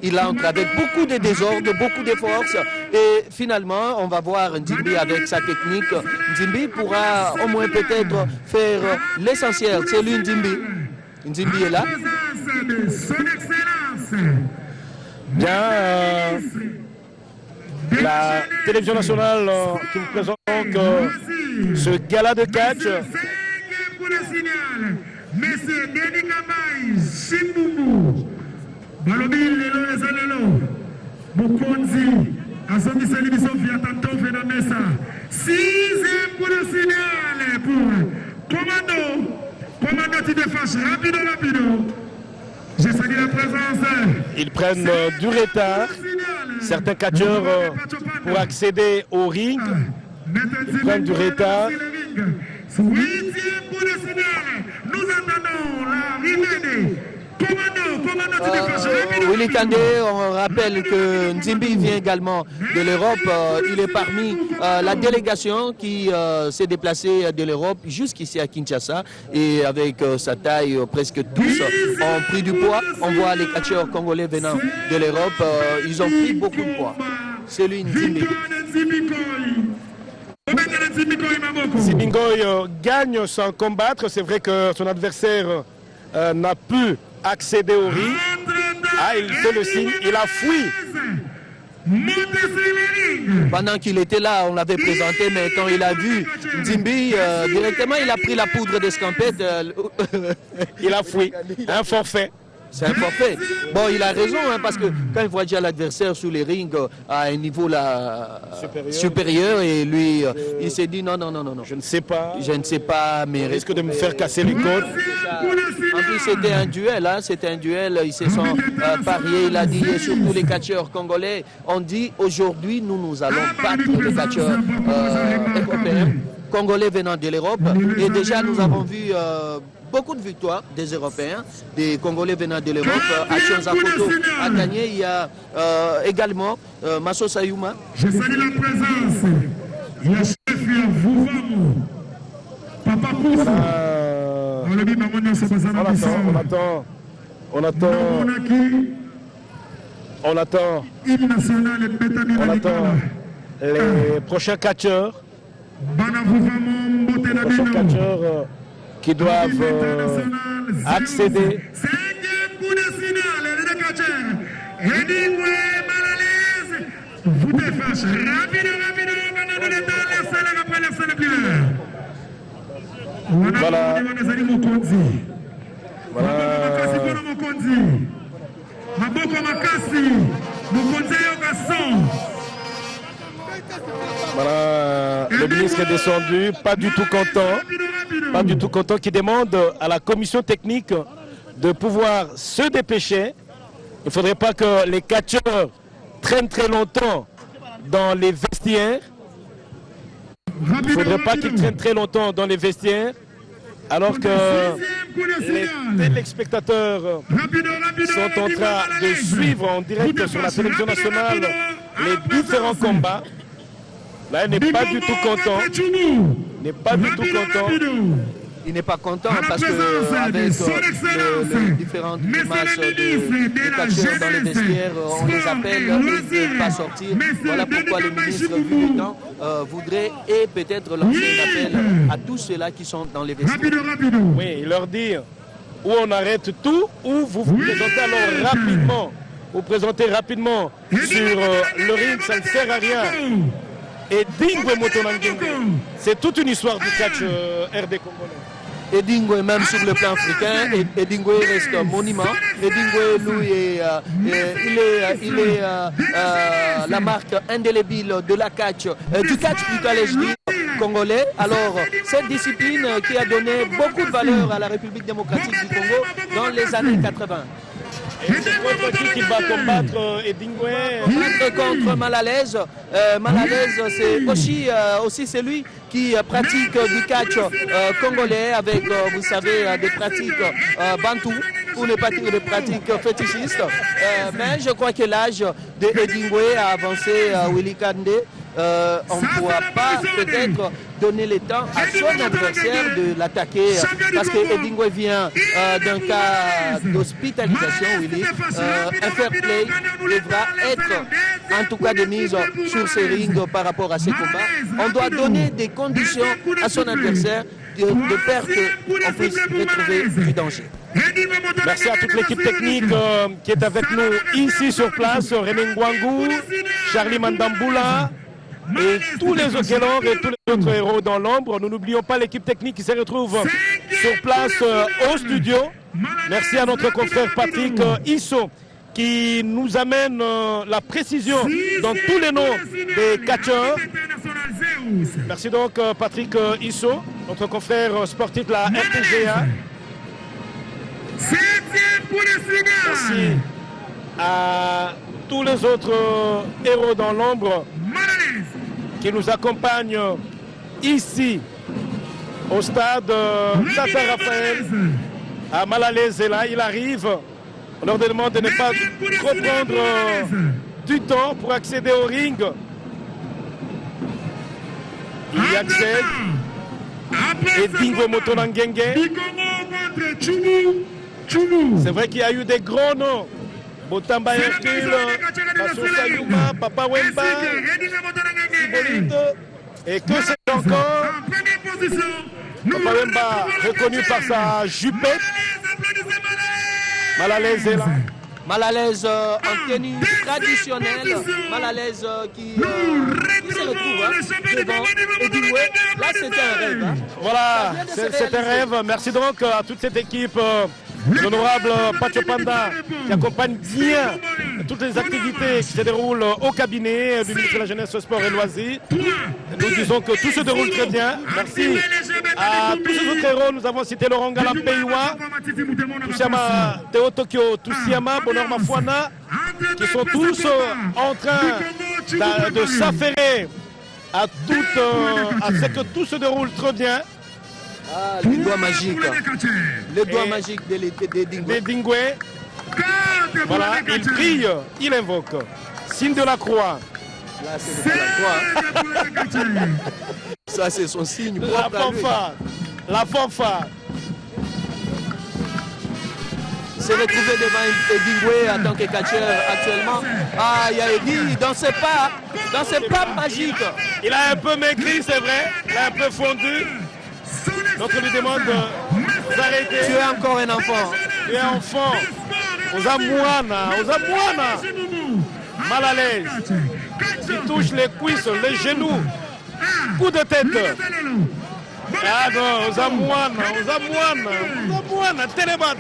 Il entre avec beaucoup de désordre, beaucoup de force. Et finalement, on va voir Nzimbi avec sa technique. Nzimbi pourra au moins peut-être faire l'essentiel. C'est lui, Nzimbi. Nzimbi est là. Bien. La télévision nationale qui vous présente ce gala de catch. Monsieur Denis Kamai, Chimbumbu, Balobi Lelo Ezalelo, Mukonzi, Asomi Selibiso Fiatanto Fenamesa, 6e pour le signal pour Commando qui défâche rapido. Je salue la présence. Ils prennent du retard. Certains catcheurs, pour accéder au ring, ils prennent du retard. 8e pour le signal. Nous entendons l'arrivée de Commando Willy Kandé, on rappelle que Nzimbi vient également de l'Europe. Il est parmi la délégation qui s'est déplacée de l'Europe jusqu'ici à Kinshasa. Et avec sa taille, presque tous ont pris du poids. On voit les catcheurs congolais venant de l'Europe. Ils ont pris beaucoup de poids. C'est lui Nzimbi. Zimbingoy gagne sans combattre. C'est vrai que son adversaire n'a pu accéder au ring. Ah, il fait le signe, il a fui. Pendant qu'il était là, on l'avait présenté, mais quand il a vu Nzimbi, directement il a pris la poudre d'escampette. Il a fui. Un forfait. C'est un forfait. Bon, il a raison, hein, parce que quand il voit déjà l'adversaire sous les rings à un niveau là, supérieur, et lui, il s'est dit non. Je ne sais pas. Je ne sais pas, mais risque de me faire casser les côtes. En plus, c'était un duel, hein, c'était un duel. Ils se sont pariés, il a dit, et surtout les catcheurs congolais, on dit aujourd'hui, nous allons battre les catcheurs européens, congolais venant de l'Europe. Et déjà, nous avons vu beaucoup de victoires des Européens, des Congolais venant de l'Europe. Action Zakoto a gagné. Il y a également Masso Sayuma. Je salue la présence. Il y a chef Vouvamo. Papa Poussa. On attend les prochains catcheurs. Qui doivent accéder. Voilà. Voilà, le ministre est descendu, pas du tout content, qui demande à la commission technique de pouvoir se dépêcher. Il ne faudrait pas que les catcheurs traînent très longtemps dans les vestiaires. Il ne faudrait pas qu'ils traînent très longtemps dans les vestiaires, alors que les téléspectateurs sont en train de suivre en direct sur la télévision nationale les différents combats. Là, il n'est pas du tout content. Il n'est pas content parce que avec les différentes masses de catcheurs dans les vestiaires, on les appelle, ils ne peuvent pas sortir. Voilà pourquoi le ministre, vu le temps, voudrait et peut-être lancer un appel à tous ceux-là qui sont dans les vestiaires. Oui, il leur dit ou on arrête tout, ou vous vous présentez alors rapidement. Vous présentez rapidement sur le ring, ça ne sert à rien. Et Dingwe Motonangenge, c'est toute une histoire du catch RD congolais. Edingwe, même sur le plan africain, Edingwe reste un monument. Edingwe, lui, il est la marque indélébile de la catch, du catch plutôt, allais-je dire, congolais. Alors, cette discipline qui a donné beaucoup de valeur à la République démocratique du Congo dans les années 80. Et c'est contre qui va combattre Edingwe contre Malalèse. Malalèse, c'est aussi celui qui pratique du catch congolais avec, vous savez, des pratiques bantou ou des pratiques fétichistes. Mais je crois que l'âge de Edingwe a avancé, Willy Kandé. On ne pourra pas peut-être donner le temps à son adversaire de l'attaquer parce que Edingwe vient d'un cas d'hospitalisation, Willy. Un fair play devra être en tout cas de mise sur ces rings par rapport à ces combats. On doit donner des conditions à son adversaire de peur qu'on puisse retrouver du danger. Merci à toute l'équipe technique qui est avec nous ici sur place, René Ngwangu, Charlie Mandambula et tous les autres et tous les autres héros dans l'ombre. Nous n'oublions pas l'équipe technique qui se retrouve sur place au studio. Merci à notre confrère Patrick Isso qui nous amène la précision dans tous les noms des catcheurs. Merci donc Patrick Isso, notre confrère sportif de la RTGA. Merci à tous les autres héros dans l'ombre qui nous accompagnent ici au stade Tata Raphaël à Malalèse. Et là, il arrive On leur demande de ne pas trop prendre du temps pour accéder au ring. Il y accède. Et Dingwe Motonangenge. C'est vrai qu'il y a eu des gros noms. Botamba Hercule, Basso Sayuma, Papa Wemba, Sibolito. Et que c'est encore Papa Wemba, reconnu par sa jupette. Mal à l'aise est là. Mal à l'aise en tenue traditionnelle, mal à l'aise qui se retrouve devant Edingwe. Là, c'était un rêve. Hein. Voilà, c'est un rêve. Merci donc à toute cette équipe, l'honorable Pacho Panda, qui accompagne bien toutes les activités qui se déroulent au cabinet du ministre de la Jeunesse, Sport et Loisirs. Nous disons que tout se déroule très bien. Merci à tous ces autres héros. Nous avons cité Laurent Galam Peiwa, Tusiama Théo Tokyo, Tusiama Bonheur Mafuana, qui sont tous en train de s'affairer à ce que tout se déroule très bien. Ah, les doigts magiques. Les doigts magiques des Dingwe. Voilà, il prie, il invoque. Signe de la croix. Là, c'est la croix. Ça, c'est son signe. La fanfare. La fanfare. Se retrouver devant Edingwe en tant que catcheur actuellement. Ah, il y a Eddie dans ses pas magiques. Il a un peu maigri, c'est vrai. Il a un peu fondu. Donc on lui demande d'arrêter. Tu es encore un enfant. Tu es enfant. Aux amouana. Mal à l'aise. Il touche les cuisses, les genoux. Coup de tête. Ah non, aux amouana. Téléba.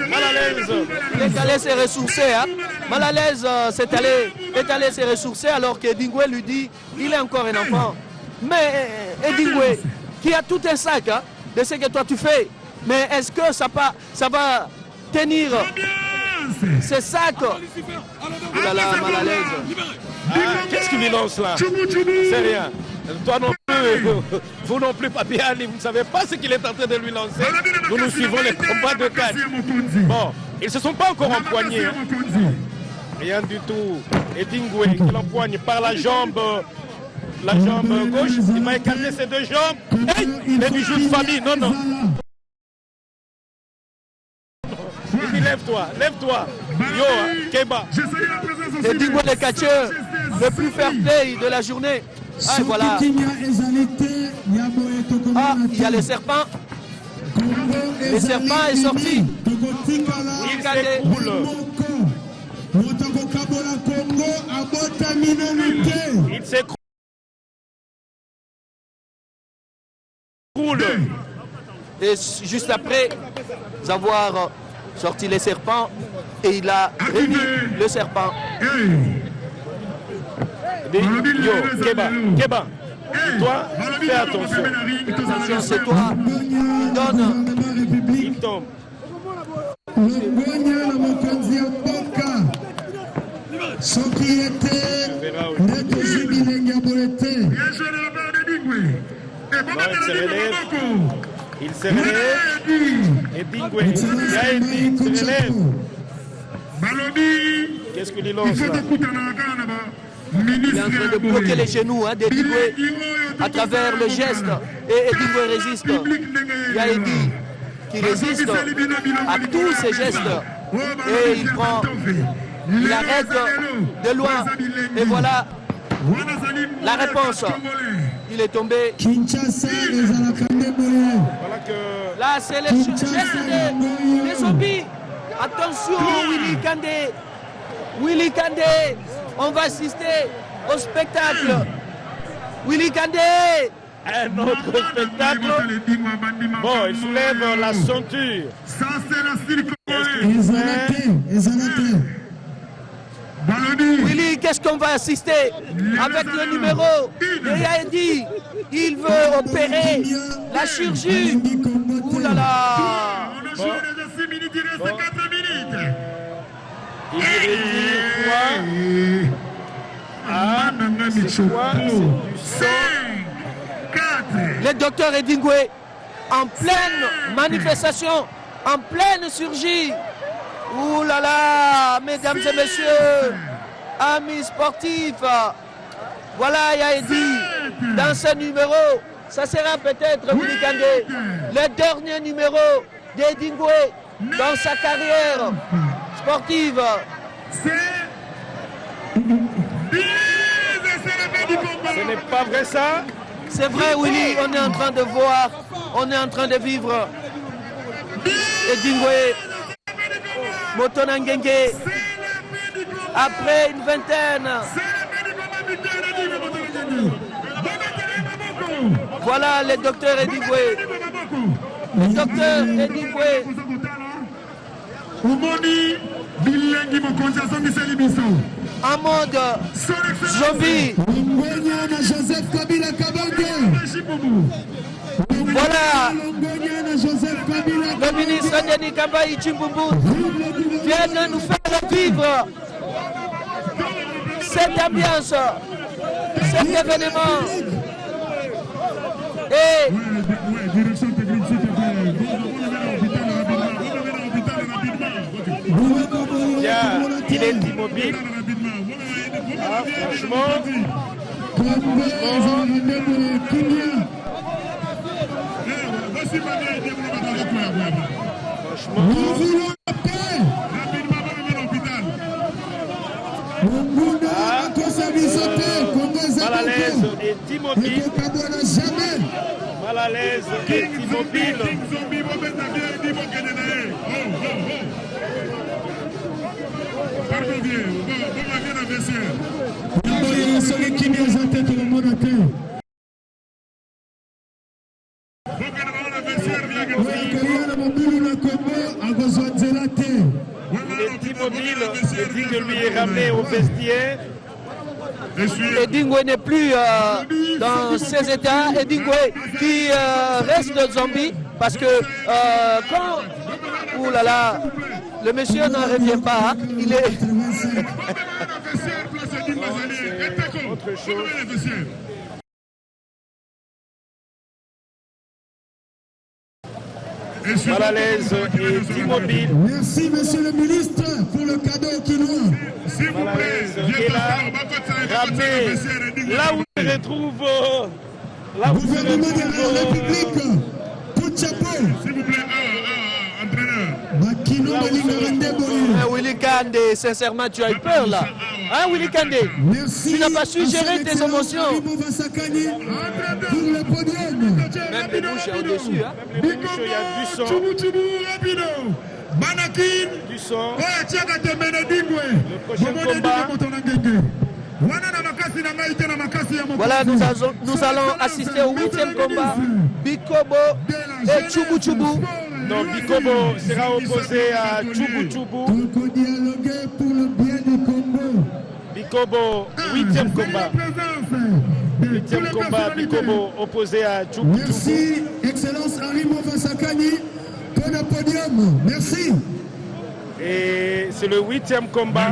Mal à l'aise. Il est allé se ressourcer. Hein. Mal à l'aise, c'est allé se ressourcer alors que Edingwe lui dit il est encore un enfant. Mais Edingwe, qui a tout un sac hein, de ce que toi tu fais, mais est-ce que ça va tenir ces sacs? Oh là là, mal à l'aise. Ah, qu'est-ce qu'il lui lance là? C'est rien. Toi non plus, vous non plus, Papi Ali, vous ne savez pas ce qu'il est en train de lui lancer. Nous suivons les combats de catch. Bon, ils ne se sont pas encore empoignés. Hein. Rien du tout. Edingwe qui l'empoigne par la jambe gauche. Il va écarter ses deux jambes. Hey, les bijoux de famille. Non. Il dit lève-toi. Yo, Keba. Edingwe le catcheur le plus fair play de la journée. Ah, voilà. Ah, il y a le serpent. Le serpent est sorti. Il s'écroule. Et juste après avoir sorti les serpents, et il a remis le serpent. Yo, Keba, toi, fais attention. Attention, c'est toi qui donne. Il tombe. Il se relève. Et Dingwe, il se relève. Qu'est-ce qu'il lance là? Il est en train de bloquer les genoux hein, d'Edingwe à travers le geste. Et Edingwe résiste. Il y a Eddie qui résiste à tous ces gestes. Et il arrête de loin. Et voilà la réponse. Il est tombé. Là, c'est le geste des zombies. Attention, Willy Kandé. On va assister au spectacle. Willy Kandé. Un autre spectacle. Bon, il soulève la ceinture. Willy, qu'est-ce qu'on va assister avec le numéro de Yaedi? Il veut opérer la chirurgie. Ouh là là. Bon. Il retire quoi? Ah, c'est quoi? C'est du sang. Le docteur Edingwe, en pleine manifestation, en pleine chirurgie. Ouh là là, mesdames et messieurs, amis sportifs, voilà Yaedi dans ce numéro. Ça sera peut-être Willy Kandé, le dernier numéro d'Eddie Ngoué dans sa carrière sportive. Ce n'est pas vrai ça? C'est vrai Willy, on est en train de voir, on est en train de vivre Eddie Ngoué, Motona Nguenge, après une vingtaine. Voilà le docteur Eddie Ngoué. Le docteur Eddie Ngoué. En mode zombie. Voilà. Le ministre Denis Kambayi Tshimboumbout vient de nous faire vivre cette ambiance, cet événement. Et il est immobile. Ah, franchement. Mal à l'aise et immobile. Mal à l'aise et immobile. Il est immobile, il dit que lui est ramené au vestiaire. Eddie Ngoué n'est plus dans ses états. Eddie Ngoué qui reste zombie parce que quand ouh là là, le monsieur n'en revient pas, hein, il est Autre chose. Mal à l'aise et immobile. Merci, monsieur le ministre, pour le cadeau qui nous. Mal à l'aise et là, ramené là où il se retrouve. Là où il se Gouvernement de la retrouve. République, coup de chapeau. S'il vous plaît, entraîneur. Makino Balingorende Boye. Willy Kandé, sincèrement tu as eu peur là. Hein Willy Kandé? Merci. Tu n'as pas su gérer tes émotions. Arimo Vasakani pour le podium. Même les bouches au-dessus. Hein? Il y a du son. Banakin. Du son. Le prochain combat. Voilà, nous allons assister au 8e combat. Bikobo et Tchoubou Tchoubou. Donc Bikobo sera opposé à Tchoubou Tchoubou. Donc dialoguer pour le bien du Congo. Bikobo, 8e combat. 8e combat, Bikobo opposé à Tchoubou Tchoubou. Merci, Excellence Arimo Vasakani, pour le podium. Merci. Et c'est le 8e combat.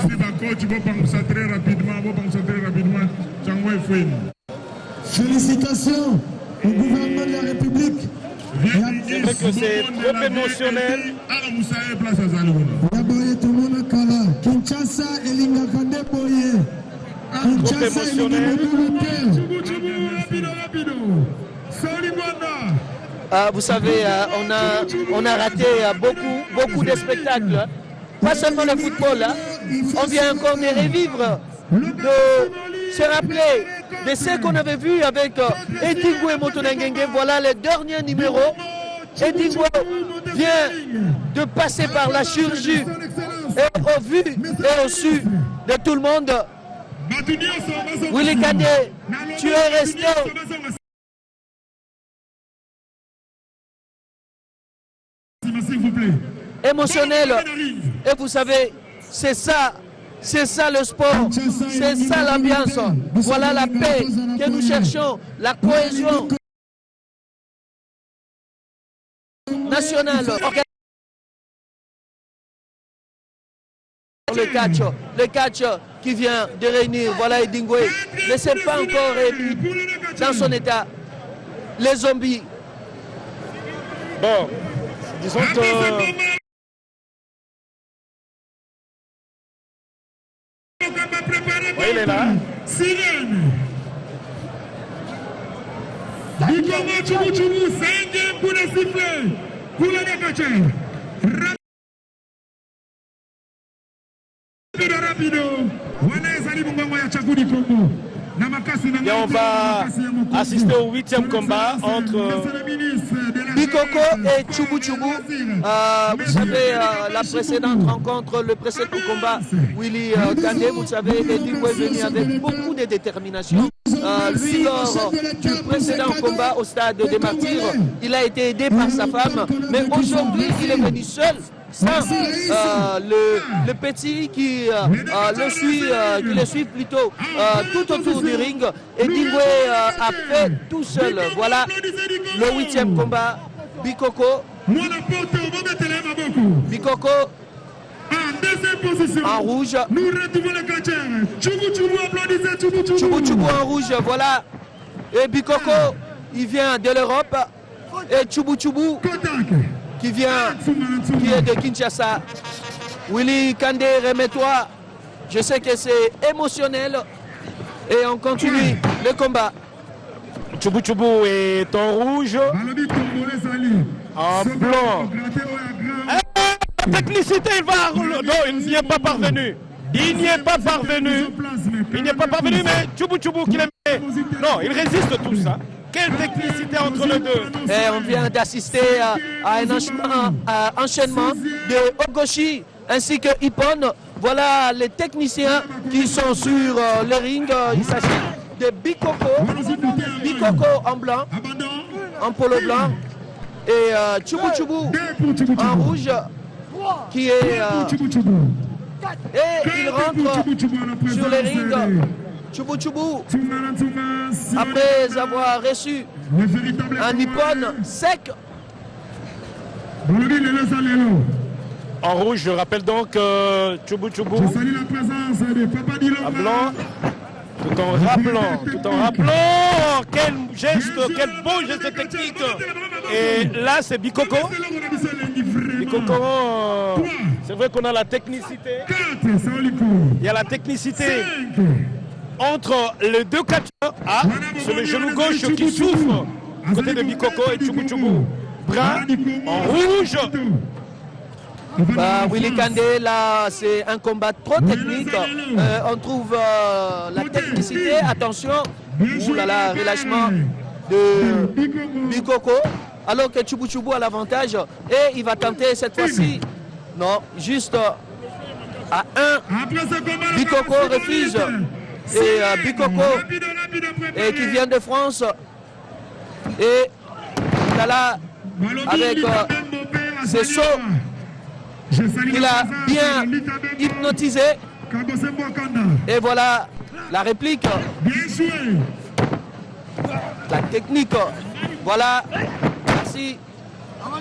Félicitations au gouvernement de la République. C'est vrai que c'est trop émotionnel. Kinshasa Elinga Kande Boye. Kinshasa Elinga Vous savez, on a raté beaucoup de spectacles. Hein. Pas seulement le football. Hein. On vient encore de revivre, de se rappeler de ce qu'on avait vu avec Eddie Ngoué et Motona Nguenge. Voilà le dernier numéro. Eddie Ngoué vient de passer par la chirurgie et au vu et au su de tout le monde. Willy Kandé, tu es resté émotionnel. Et vous savez, c'est ça le sport, c'est ça l'ambiance. Voilà la paix que nous cherchons, la cohésion nationale. Le catch qui vient de réunir, voilà Eddie Ngoué, mais c'est pas encore dans son état. Les zombies. Bon, disons que Oui, il est là. Sirène. Bikomo Tchoubou Tchoubou, 5e pour le sifflet. Pour le décatcher. Rapido. Et on va assister au 8e combat entre Bikoko et Tchoubou Tchoubou. Vous savez, la précédente rencontre, le précédent combat, Willy Kandé, vous savez, Edingo est venu avec beaucoup de détermination. Lui, lors du précédent combat au stade des Martyrs, il a été aidé par sa femme, mais aujourd'hui, il est venu seul. Sans le petit qui le suit plutôt tout autour du ring. Et Dingwe a fait tout seul. Voilà le 8e combat. Bikoko. Bikoko en rouge. Tchoubou Tchoubou en rouge. Voilà. Et Bikoko, il vient de l'Europe. Et Tchoubou Tchoubou qui est de Kinshasa. Willy Kandé, remets-toi. Je sais que c'est émotionnel. Et on continue le combat. Tchoubou Tchoubou est en rouge, en blanc. La technicité, non, il n'y est pas parvenu. Il n'y est pas parvenu. Il n'y est pas parvenu, mais Tchoubou Tchoubou qui l'aimait. Non, il résiste tout ça. Quelle technicité entre les deux. Et on vient d'assister à un enchaînement de Ogoshi ainsi que Ippon. Voilà les techniciens qui sont sur le ring. Il s'agit de Bikoko. Bikoko en blanc, en polo blanc. Et Tchoubou Tchoubou en rouge qui est... et il rentre sur le ring. Tchoubou Tchoubou, après avoir reçu un Nippon sec. En rouge, je rappelle donc Tchoubou Tchoubou en blanc, tout en rappelant, quel geste, quel beau geste technique. Et là, c'est Bikoko. Bikoko, c'est vrai qu'on a la technicité. Il y a la technicité entre les deux catcheurs. Ah, c'est le genou gauche qui souffre côté de Bikoko et Tchoubou Tchoubou. Brun en rouge. Willy Kandé, là, c'est un combat trop technique. On trouve la technicité. Attention, oulala, relâchement de Bikoko. Alors que Tchoubou Tchoubou a l'avantage. Et il va tenter cette fois-ci. Non, juste à 1. Bikoko refuse. Et Bikoko, qui vient de France. Et là, avec ses sauts, il a bien hypnotisé. Et voilà la réplique. La technique. Voilà. Merci.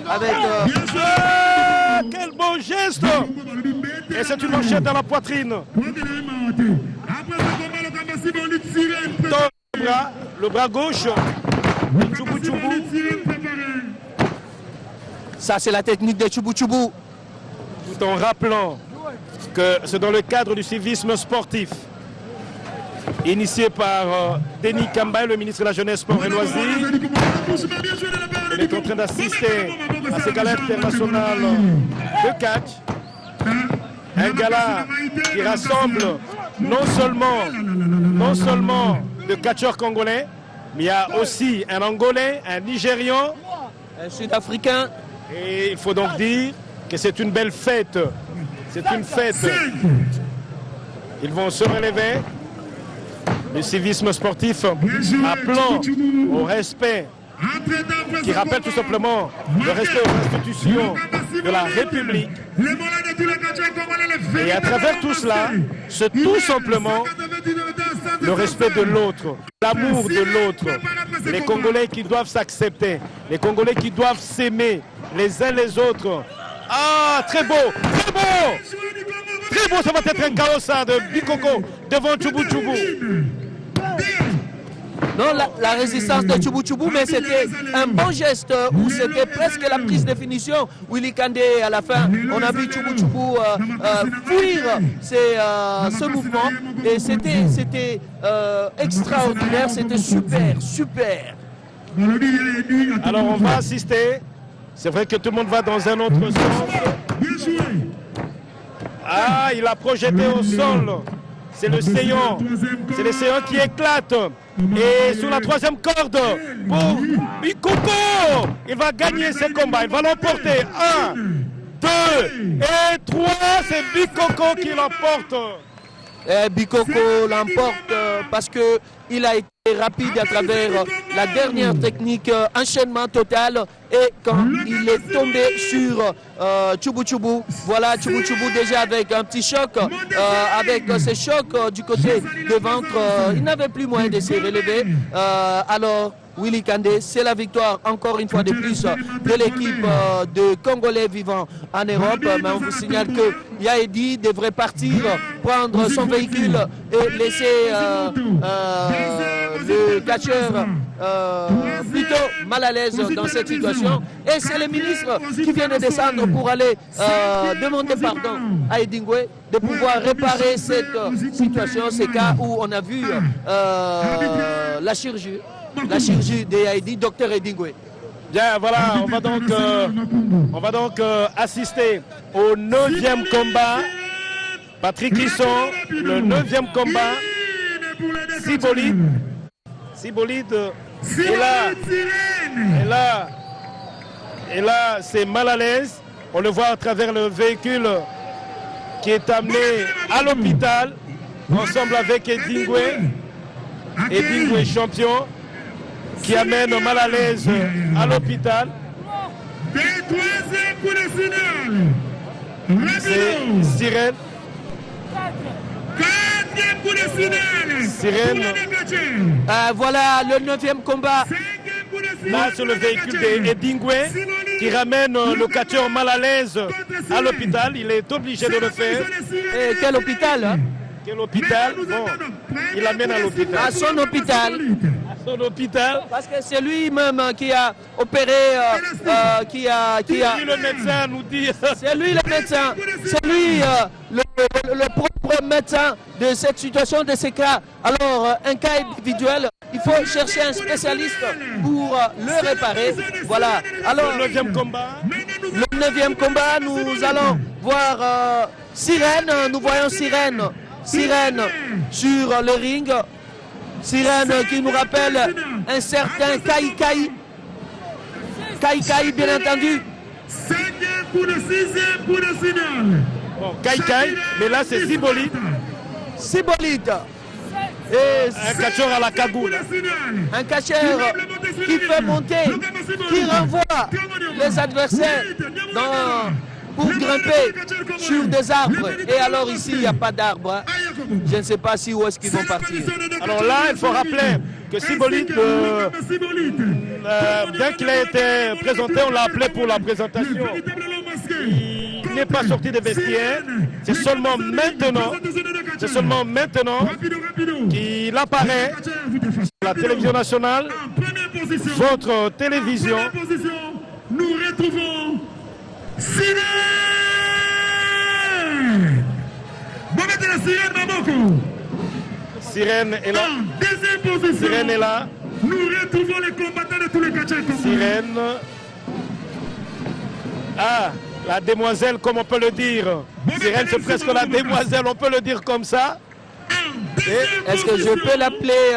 Avec... quel beau geste. Et c'est une manchette dans la poitrine. Le bras gauche. Tchoubou Tchoubou. Ça, c'est la technique de Tchoubou Tchoubou. Tout en rappelant que c'est dans le cadre du civisme sportif initié par Denis Kambay, le ministre de la Jeunesse, Sport et Loisirs. Il est en train d'assister à ce gala international de catch. Un gala qui rassemble non seulement de catcheurs congolais, mais il y a aussi un Angolais, un Nigérian, un Sud-Africain. Et il faut donc dire que c'est une belle fête. C'est une fête. Ils vont se relever. Le civisme sportif appelant au respect, qui rappelle tout simplement le respect aux institutions de la République. Et à travers tout cela, c'est tout simplement le respect de l'autre, l'amour de l'autre. Les Congolais qui doivent s'accepter, les Congolais qui doivent s'aimer les uns les autres. Ah, très beau, très beau! Très beau, ça va être un chaos ça de Bikoko devant Tchoubou Tchoubou. Non, la résistance de Tchoubou Tchoubou, mais c'était un bon geste où c'était presque la prise de finition. Willy Kandé, à la fin, on a vu Tchoubou Tchoubou fuir ce mouvement. Et c'était extraordinaire, c'était super, super. Alors on va assister. C'est vrai que tout le monde va dans un autre sens. Ah, il a projeté au sol. C'est le séant. C'est le séant qui éclate. Et sur la troisième corde, pour Bikoko, il va gagner ce combat. Il va l'emporter. 1, 2 et 3. C'est Bikoko qui l'emporte. Bikoko l'emporte parce qu'il a été rapide à travers la dernière technique, enchaînement total, et quand il est tombé sur Tchoubou Tchoubou, voilà Tchoubou Tchoubou déjà avec un petit choc, avec ce choc du côté de ventre, il n'avait plus moyen de se relever, alors Willy Kandé, c'est la victoire encore une fois de plus de l'équipe de Congolais vivant en Europe. Mais on vous signale que Yaedi devrait partir, prendre son véhicule et laisser le catcheur plutôt mal à l'aise dans cette situation. Et c'est le ministre qui vient de descendre pour aller demander pardon à Edingwe de pouvoir réparer cette situation, ces cas où on a vu la chirurgie de Yaedi, docteur Edingwe. Bien, voilà, on va donc assister au 9e combat. Patrick Hisson, le 9e combat. Sibolide est là, c'est mal à l'aise. On le voit à travers le véhicule qui est amené à l'hôpital ensemble avec Edingwe. Edingwe champion, qui amène mal à l'aise à l'hôpital. C'est Sirène. Sirène. Voilà le 9e combat. Là sur le véhicule d'Edingwe qui ramène le catcheur mal à l'aise à l'hôpital. Il est obligé de le faire. Et quel hôpital hein? Quel hôpital? Bon, il l'amène à l'hôpital. À son hôpital. Son hôpital. Parce que c'est lui-même qui a opéré, qui a... Lui, le médecin nous dit. C'est lui le médecin, c'est lui le propre médecin de cette situation, de ces cas. Alors, un cas individuel, il faut chercher un spécialiste pour le réparer. Voilà. Alors, Le 9e combat. le 9e combat, nous allons voir Sirène, nous voyons Sirène sur le ring. Sirène qui nous rappelle un certain Kai, bien entendu. 5e pour le 6e pour le final. Bon, Kai, mais là c'est Sibolide. Et Un catcheur à la cagoule. un catcheur qui fait monter, qui renvoie les adversaires pour grimper sur des arbres. Et alors ici, il n'y a pas d'arbres. Je ne sais pas où est-ce qu'ils vont partir. Alors là, il faut rappeler que Sibolide, bien qu'il ait été présenté, on l'a appelé pour la présentation. Il n'est pas sorti des vestiaires. C'est seulement maintenant qu'il apparaît sur la télévision nationale, votre télévision. Nous retrouvons Sirène. Sirène est là. Deuxième position. Sirène est là. Nous retrouvons les combattants de tous les catcheurs. Sirène. Ah, la demoiselle, comme on peut le dire. Sirène, c'est presque la demoiselle, on peut le dire comme ça. Est-ce que je peux l'appeler,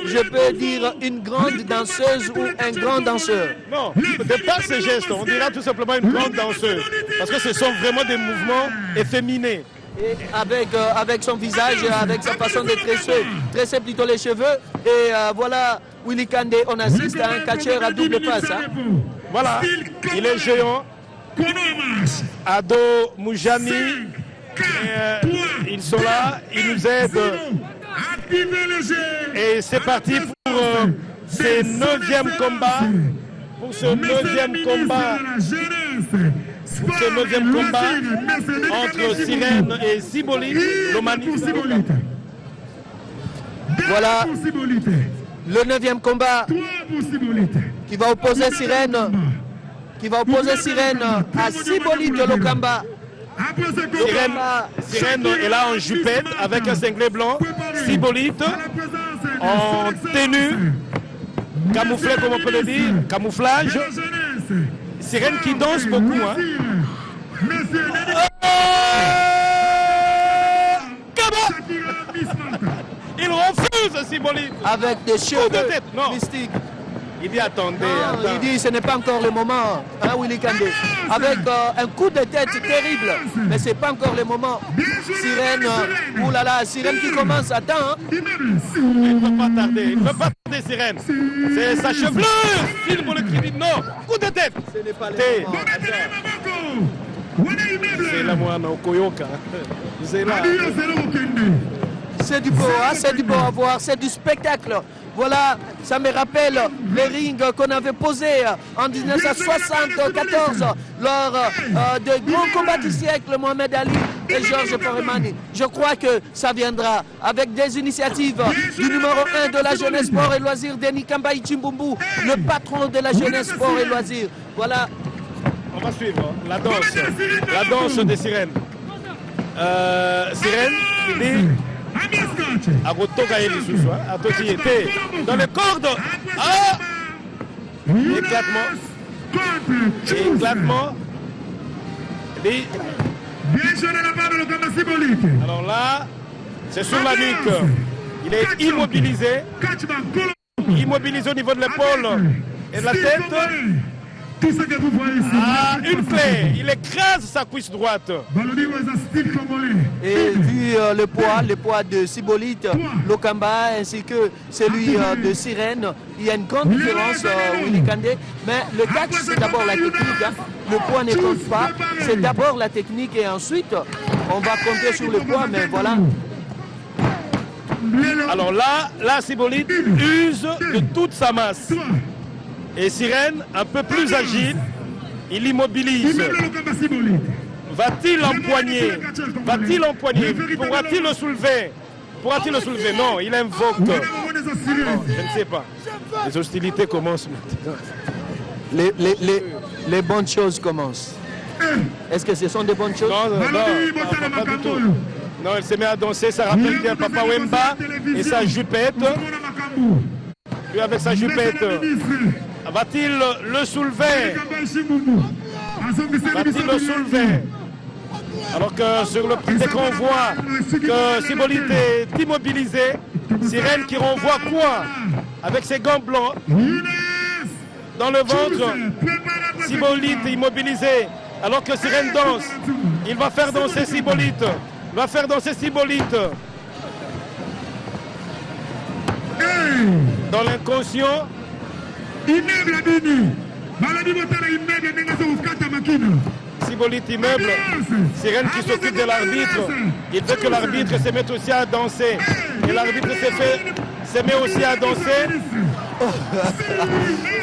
je peux dire une grande danseuse ou un grand danseur? Non, de par ces gestes, on dira tout simplement une grande danseuse. Parce que ce sont vraiment des mouvements efféminés. Et avec son visage, avec sa façon de tresser plutôt les cheveux. Et voilà, Willy Kandé, on assiste à un catcheur à double face. Hein. Voilà, il est géant. Ado Moujani, ils sont là, ils nous aident. Et c'est parti pour ce 9e combat. Pour ce 9e combat. Pour ce 9e combat entre Sirène et Sibolide, l'Omani. Voilà. Le 9e combat 3 pour Sibolite. qui va opposer Sirène à Sibolite Lokamba. Après ce combat, Sirène est là en jupette avec un singlet blanc. Sibolite en tenue, camouflé comme on peut le dire, camouflage. Sirène qui danse beaucoup. Hein. Il refuse Sibolite. Avec des cheveux de tête, non. mystiques. Il dit attendez, Non, attends. il dit ce n'est pas encore le moment, hein, Willy Kandé. Avec un coup de tête terrible, mais c'est pas encore le moment. Sirène, oulala, Sirène qui commence, attends. Hein. Il ne peut pas tarder, il ne peut pas tarder Sirène. C'est sa chevelure. S'il pour le cri dit non, coup de tête. Ce n'est pas le T'es- moment. C'est la moine au Koyoka. C'est là. C'est du beau, hein, c'est du beau à voir, c'est du spectacle. Voilà, ça me rappelle les rings qu'on avait posés en 1974 lors de grands combats du siècle, Mohamed Ali et Georges Foreman. Je crois que ça viendra avec des initiatives du numéro 1 de la jeunesse, sport et loisirs, Denis Kambaï Chimbumbu, le patron de la jeunesse, sport et loisirs. Voilà. On va suivre la danse des sirènes. Sirène qui dit à Rotoga et ce soir, à Toti était dans les cordes. Ah! Éclatement. Et alors là, c'est sur la nuque. Il est immobilisé. Immobilisé au niveau de l'épaule et de la tête. Tout ce que vous voyez ici. Ah, une clé. Il écrase sa cuisse droite. Et vu le poids de Sibolite, Lokamba ainsi que celui de Sirène, il y a une grande différence, Willy Kandé. Mais le catch, c'est d'abord la technique. Hein. Le poids ne compte pas. C'est d'abord la technique et ensuite, on va compter sur le poids. Mais voilà. Alors là, Sibolite use de toute sa masse. Et Sirène, un peu plus agile, il immobilise. Va-t-il l'empoigner? Va-t-il l'empoigner? Pourra-t-il le soulever? Pourra-t-il le soulever? Non, il invoque. Non, je ne sais pas. Les hostilités commencent maintenant. Les bonnes choses commencent. Est-ce que ce sont des bonnes choses? Non, pas du tout. Non, elle se met à danser, ça rappelle bien Papa Wemba et sa jupette. Puis avec sa jupette, va-t-il le soulever? Va-t-il le soulever? Alors que sur le petit écran, on voit que Sibolite est immobilisé. Sirène qui renvoie quoi? Avec ses gants blancs dans le ventre. Sibolite immobilisé. Alors que Sirène danse. Il va faire danser Sibolite. Il va faire danser Sibolite. Dans l'inconscient. Sibolite immeuble, Sirène qui s'occupe de l'arbitre. Il veut que l'arbitre se mette aussi à danser. Et l'arbitre se met aussi à danser.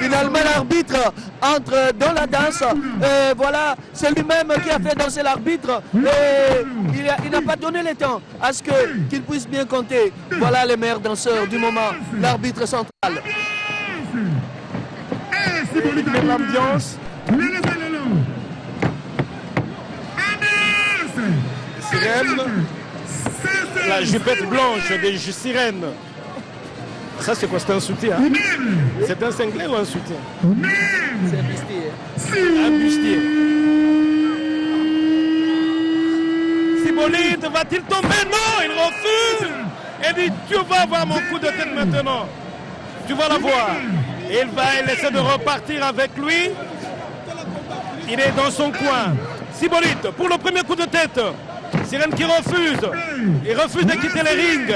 Finalement, l'arbitre entre dans la danse. Voilà, c'est lui-même qui a fait danser l'arbitre. Il n'a pas donné le temps à ce qu'il puisse bien compter. Voilà les meilleurs danseurs du moment, l'arbitre central. Il met l'ambiance. Sirène, la jupette blanche des sirènes. Ça, c'est quoi? C'est un soutien? C'est un cinglet ou un soutien? C'est un bustier. Un bustier. Sibolite va-t-il tomber? Non, il refuse. Il dit, tu vas avoir mon coup de tête maintenant. Tu vas la voir. Et il essaie de repartir avec lui. Il est dans son coin. Sibolite, pour le premier coup de tête. Sirène qui refuse. Il refuse de quitter les rings.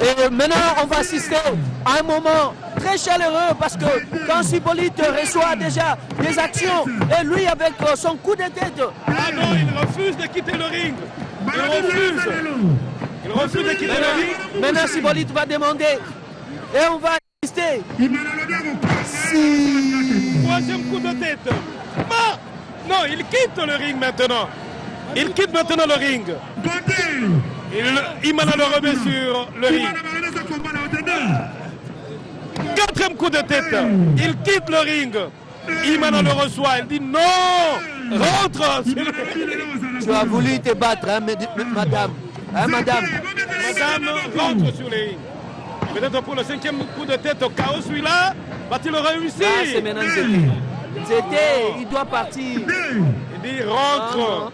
Et maintenant, on va assister à un moment très chaleureux parce que quand Sibolite reçoit déjà des actions et lui avec son coup de tête. Ah non, il refuse de quitter le ring. Il refuse. Il refuse de quitter le ring. Maintenant, Sibolite va demander et on va assister. Troisième coup de tête. Ah non, il quitte le ring maintenant. Il quitte maintenant le ring. Imana le remet sur le ring. 4e coup de tête. Il quitte le ring. Imana le reçoit. Il dit non, rentre. Tu as voulu te battre, hein, madame. Hein, madame. Madame rentre sur les rings. Peut-être pour le 5e coup de tête, chaos celui-là, va-t-il réussir? Là, c'est maintenant Zété. Il doit partir. Il dit rentre.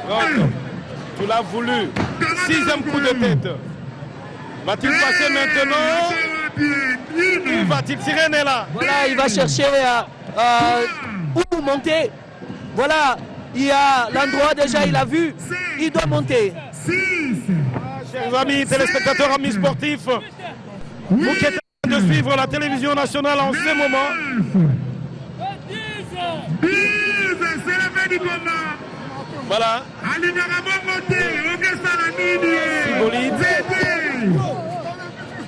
Rentre. Tu l'as voulu. 6e coup de tête. Va-t-il passer maintenant? Où va-t-il tirer là? Voilà, il va chercher où monter. Voilà, il y a l'endroit déjà, il a vu. Il doit monter. Chers amis téléspectateurs, amis sportifs, vous qui êtes en train de suivre la télévision nationale en ce moment. Voilà.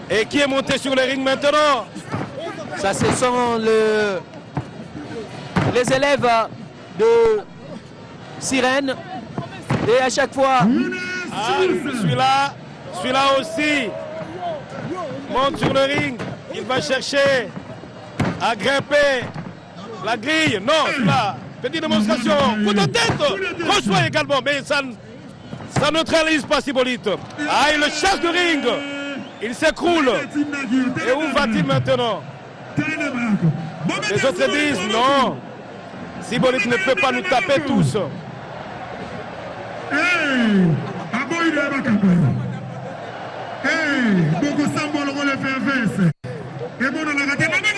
Et qui est monté sur le ring maintenant? Ça, ce sont les élèves de Sirène. Et à chaque fois... celui-là aussi monte sur le ring. Il va chercher à grimper la grille. Non, celui-là, petite démonstration. Coup de tête, reçoit également, mais ça neutralise pas Sibolite. Ah, il le chasse du ring. Il s'écroule. Et où va-t-il maintenant? Les autres disent non. Sibolite ne peut pas nous taper tous.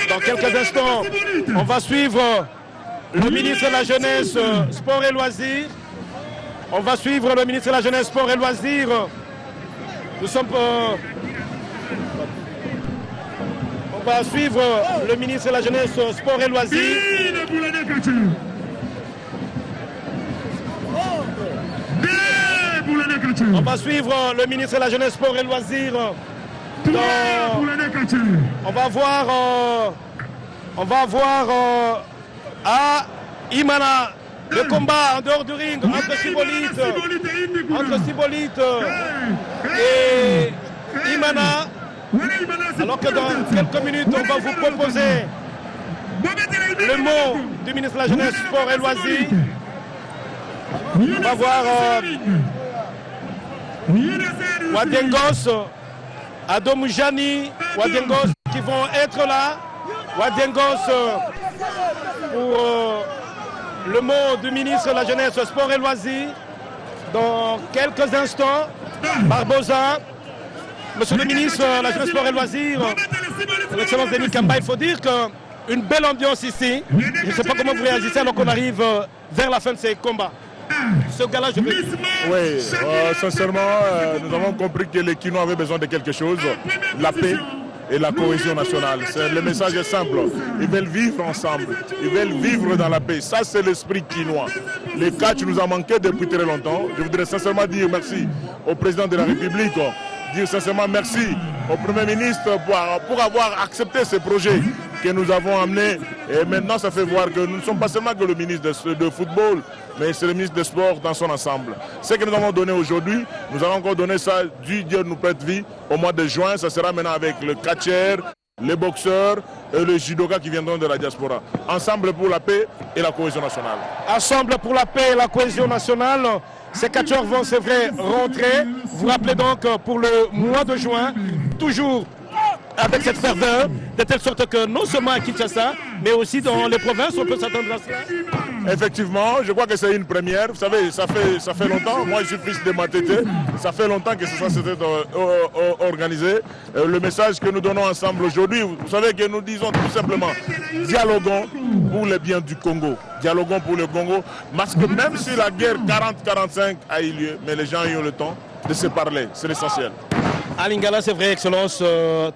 Dans quelques instants, on va suivre le ministre de la Jeunesse, Sport et Loisirs. On va suivre le ministre de la Jeunesse, Sport et Loisirs. Nous sommes... on va suivre le ministre de la Jeunesse, Sport et Loisirs. On va suivre le ministre de la Jeunesse, Sport et Loisirs. On va voir à Imana le combat en dehors du ring entre Sibolite et Imana. Alors que dans quelques minutes, on va vous proposer le mot du ministre de la Jeunesse, Sport et Loisirs. On va voir Wadiengos, Adomoujani, Wadiengos qui vont être là. Wadiengos pour le mot du ministre de la Jeunesse, Sport et Loisirs. Dans quelques instants, Barbosa, monsieur le ministre de la Jeunesse, Sport et Loisirs, l'excellence Denis Kamba, il faut dire qu'une belle ambiance ici. Je ne sais pas comment vous réagissez alors qu'on arrive vers la fin de ces combats. Ce gars-là, je veux... Oui, sincèrement, nous avons compris que les Kinois avaient besoin de quelque chose, la paix et la cohésion nationale. Le message est simple, ils veulent vivre ensemble, ils veulent vivre dans la paix. Ça, c'est l'esprit quinois. Les catch nous a manqué depuis très longtemps. Je voudrais sincèrement dire merci au président de la République, dire sincèrement merci au Premier ministre pour avoir accepté ce projet que nous avons amené. Et maintenant, ça fait voir que nous ne sommes pas seulement que le ministre de football, mais c'est le ministre des Sports dans son ensemble. Ce que nous avons donné aujourd'hui, nous allons encore donner ça, Dieu nous prête vie, au mois de juin. Ça sera maintenant avec le catcher, les boxeurs et les judokas qui viendront de la diaspora. Ensemble pour la paix et la cohésion nationale. Ensemble pour la paix et la cohésion nationale. Ces catcheurs vont, c'est vrai, rentrer. Vous rappelez donc pour le mois de juin, toujours avec cette ferveur, de telle sorte que non seulement à Kinshasa, mais aussi dans les provinces, on peut s'attendre à cela. Effectivement, je crois que c'est une première. Vous savez, ça fait longtemps. Moi, je suis fils de Matete. Ça fait longtemps que ça s'était organisé. Le message que nous donnons ensemble aujourd'hui, vous savez que nous disons tout simplement, dialoguons pour le bien du Congo. Dialoguons pour le Congo. Parce que même si la guerre 40-45 a eu lieu, mais les gens ont eu le temps de se parler. C'est l'essentiel. À Lingala, c'est vrai, Excellence,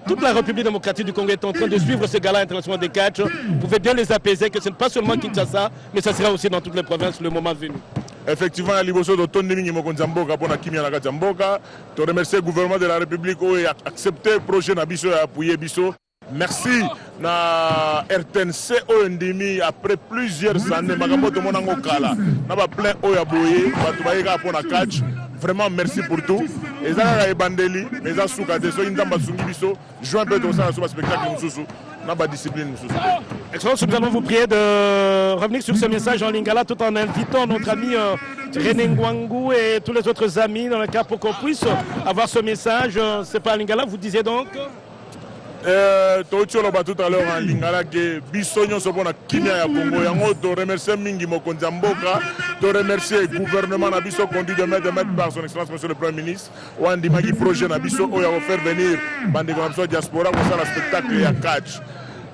toute la République démocratique du Congo est en train de suivre ce gala international des catch. Vous pouvez bien les apaiser que ce n'est pas seulement Kinshasa, mais ça sera aussi dans toutes les provinces le moment venu. Effectivement, à Liboso, de ton nimi pour remercier le gouvernement de la République qui a accepté le projet Nabiso et appuyé Biso. Merci na RTNC ONDMI après plusieurs années. Magamoto Monango Kala. N'a pas plein Oyaboye, Batubaïga pour la catch. Vraiment merci pour tout. ezala na bandeli mais eza suka te so indamba sungi biso juin peut ça sur spectacle mususu na ba discipline mususu. Excellence, nous allons vous prier de revenir sur ce message en lingala tout en invitant notre ami René Ngwangu et tous les autres amis dans le cas pour qu'on puisse avoir ce message. C'est pas en lingala, vous disiez donc tout à l'heure en lingala que biso nyonso pona kimia ya Congo yango to remercier mingi mokonzi mboka to remercier le gouvernement na biso conduit de mettre par son excellence monsieur le premier ministre wandi maki projet na biso oya faire venir bande comme ça diaspora pour ça le spectacle ya catch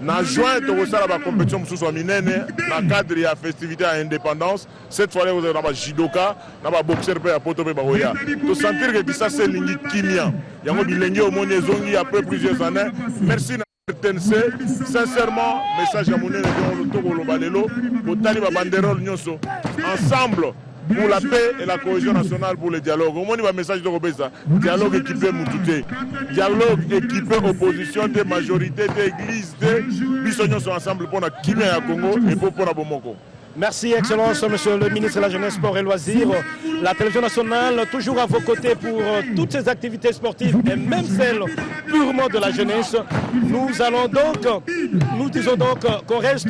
na juin to ça la compétition mususu wa minene na cadre ya festivité à indépendance cette fois là vous avez na judoka na ba boxeur pe ya poto pe ba oya to sentir que ça c'est lingi kimia yango bilengi au moni zongi après plusieurs années merci na RTNC sincèrement message à monene de to ko balelo ko tali ba banderole nyonso ensemble pour la paix et la cohésion nationale, pour le dialogue. Au moins, il y a un message de Robesa. Dialogue équipé Moutouté. Dialogue équipé opposition des majorités, des églises, des bisognos sont ensemble pour la Kimia à Congo et pour la Bomoko. Merci, Excellence, Monsieur le ministre de la Jeunesse, Sport et Loisirs. La télévision nationale, toujours à vos côtés pour toutes ces activités sportives et même celles purement de la jeunesse. Nous disons donc qu'on reste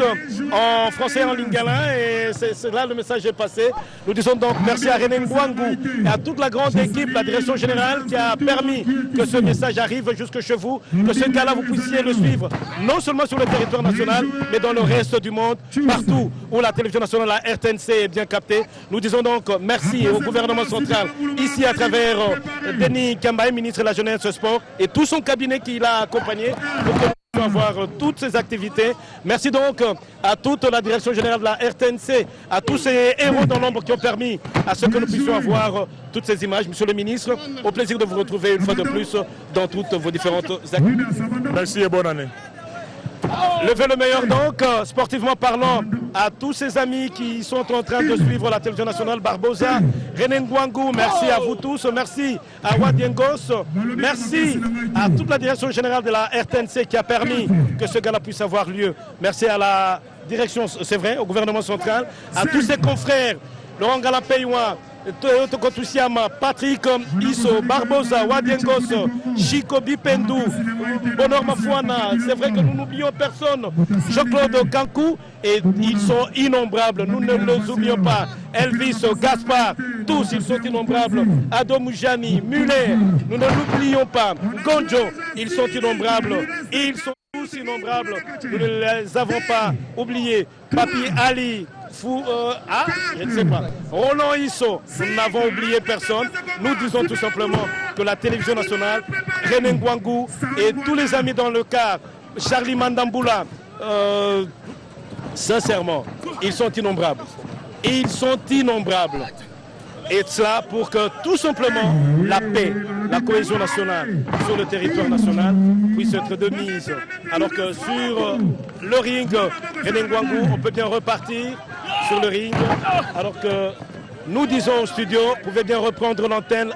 en français en lingala et c'est là le message est passé. Nous disons donc merci à René Ngwangu et à toute la grande équipe, la direction générale qui a permis que ce message arrive jusque chez vous, que ce cas-là vous puissiez le suivre, non seulement sur le territoire national, mais dans le reste du monde, partout où la télévision nationale, la RTNC est bien captée. Nous disons donc merci au gouvernement central, ici à travers Denis Kambaye, ministre de la Jeunesse et du Sport, et tout son cabinet qui l'a accompagné pour que nous puissions avoir toutes ces activités. Merci donc à toute la direction générale de la RTNC, à tous ces héros dans l'ombre qui ont permis à ce que nous puissions avoir toutes ces images. Monsieur le ministre, au plaisir de vous retrouver une fois de plus dans toutes vos différentes activités. Merci et bonne année. Levez le meilleur donc, sportivement parlant, à tous ces amis qui sont en train de suivre la télévision nationale. Barbosa, René Ngwangu, merci à vous tous, merci à Wadiengos, merci à toute la direction générale de la RTNC qui a permis que ce gala puisse avoir lieu. Merci à la direction, c'est vrai, au gouvernement central, à tous ses confrères, Laurent Galapéouin, Tokotusiama, Patrick Isso, Barbosa, Wadiengos, Chico Bipendou, Bonheur Mafouana. C'est vrai que nous n'oublions personne. Jean-Claude Kankou, et ils sont innombrables. Nous ne les oublions pas. Elvis, Gaspard, tous ils sont innombrables. Ado Moujani, Muller, nous ne l'oublions pas. Gonjo, ils sont innombrables. Ils sont tous innombrables. Nous ne les avons pas oubliés. Papi Ali. Je ne sais pas. Roland Isso, nous n'avons oublié personne. Nous disons tout simplement que la télévision nationale, René Ngwangu et tous les amis dans le car, Charlie Mandamboula, sincèrement, ils sont innombrables. Ils sont innombrables. Et cela pour que tout simplement la paix, la cohésion nationale sur le territoire national puisse être de mise. Alors que sur le ring, René Ngwangu, on peut bien repartir sur le ring. Alors que nous disons au studio, vous pouvez bien reprendre l'antenne.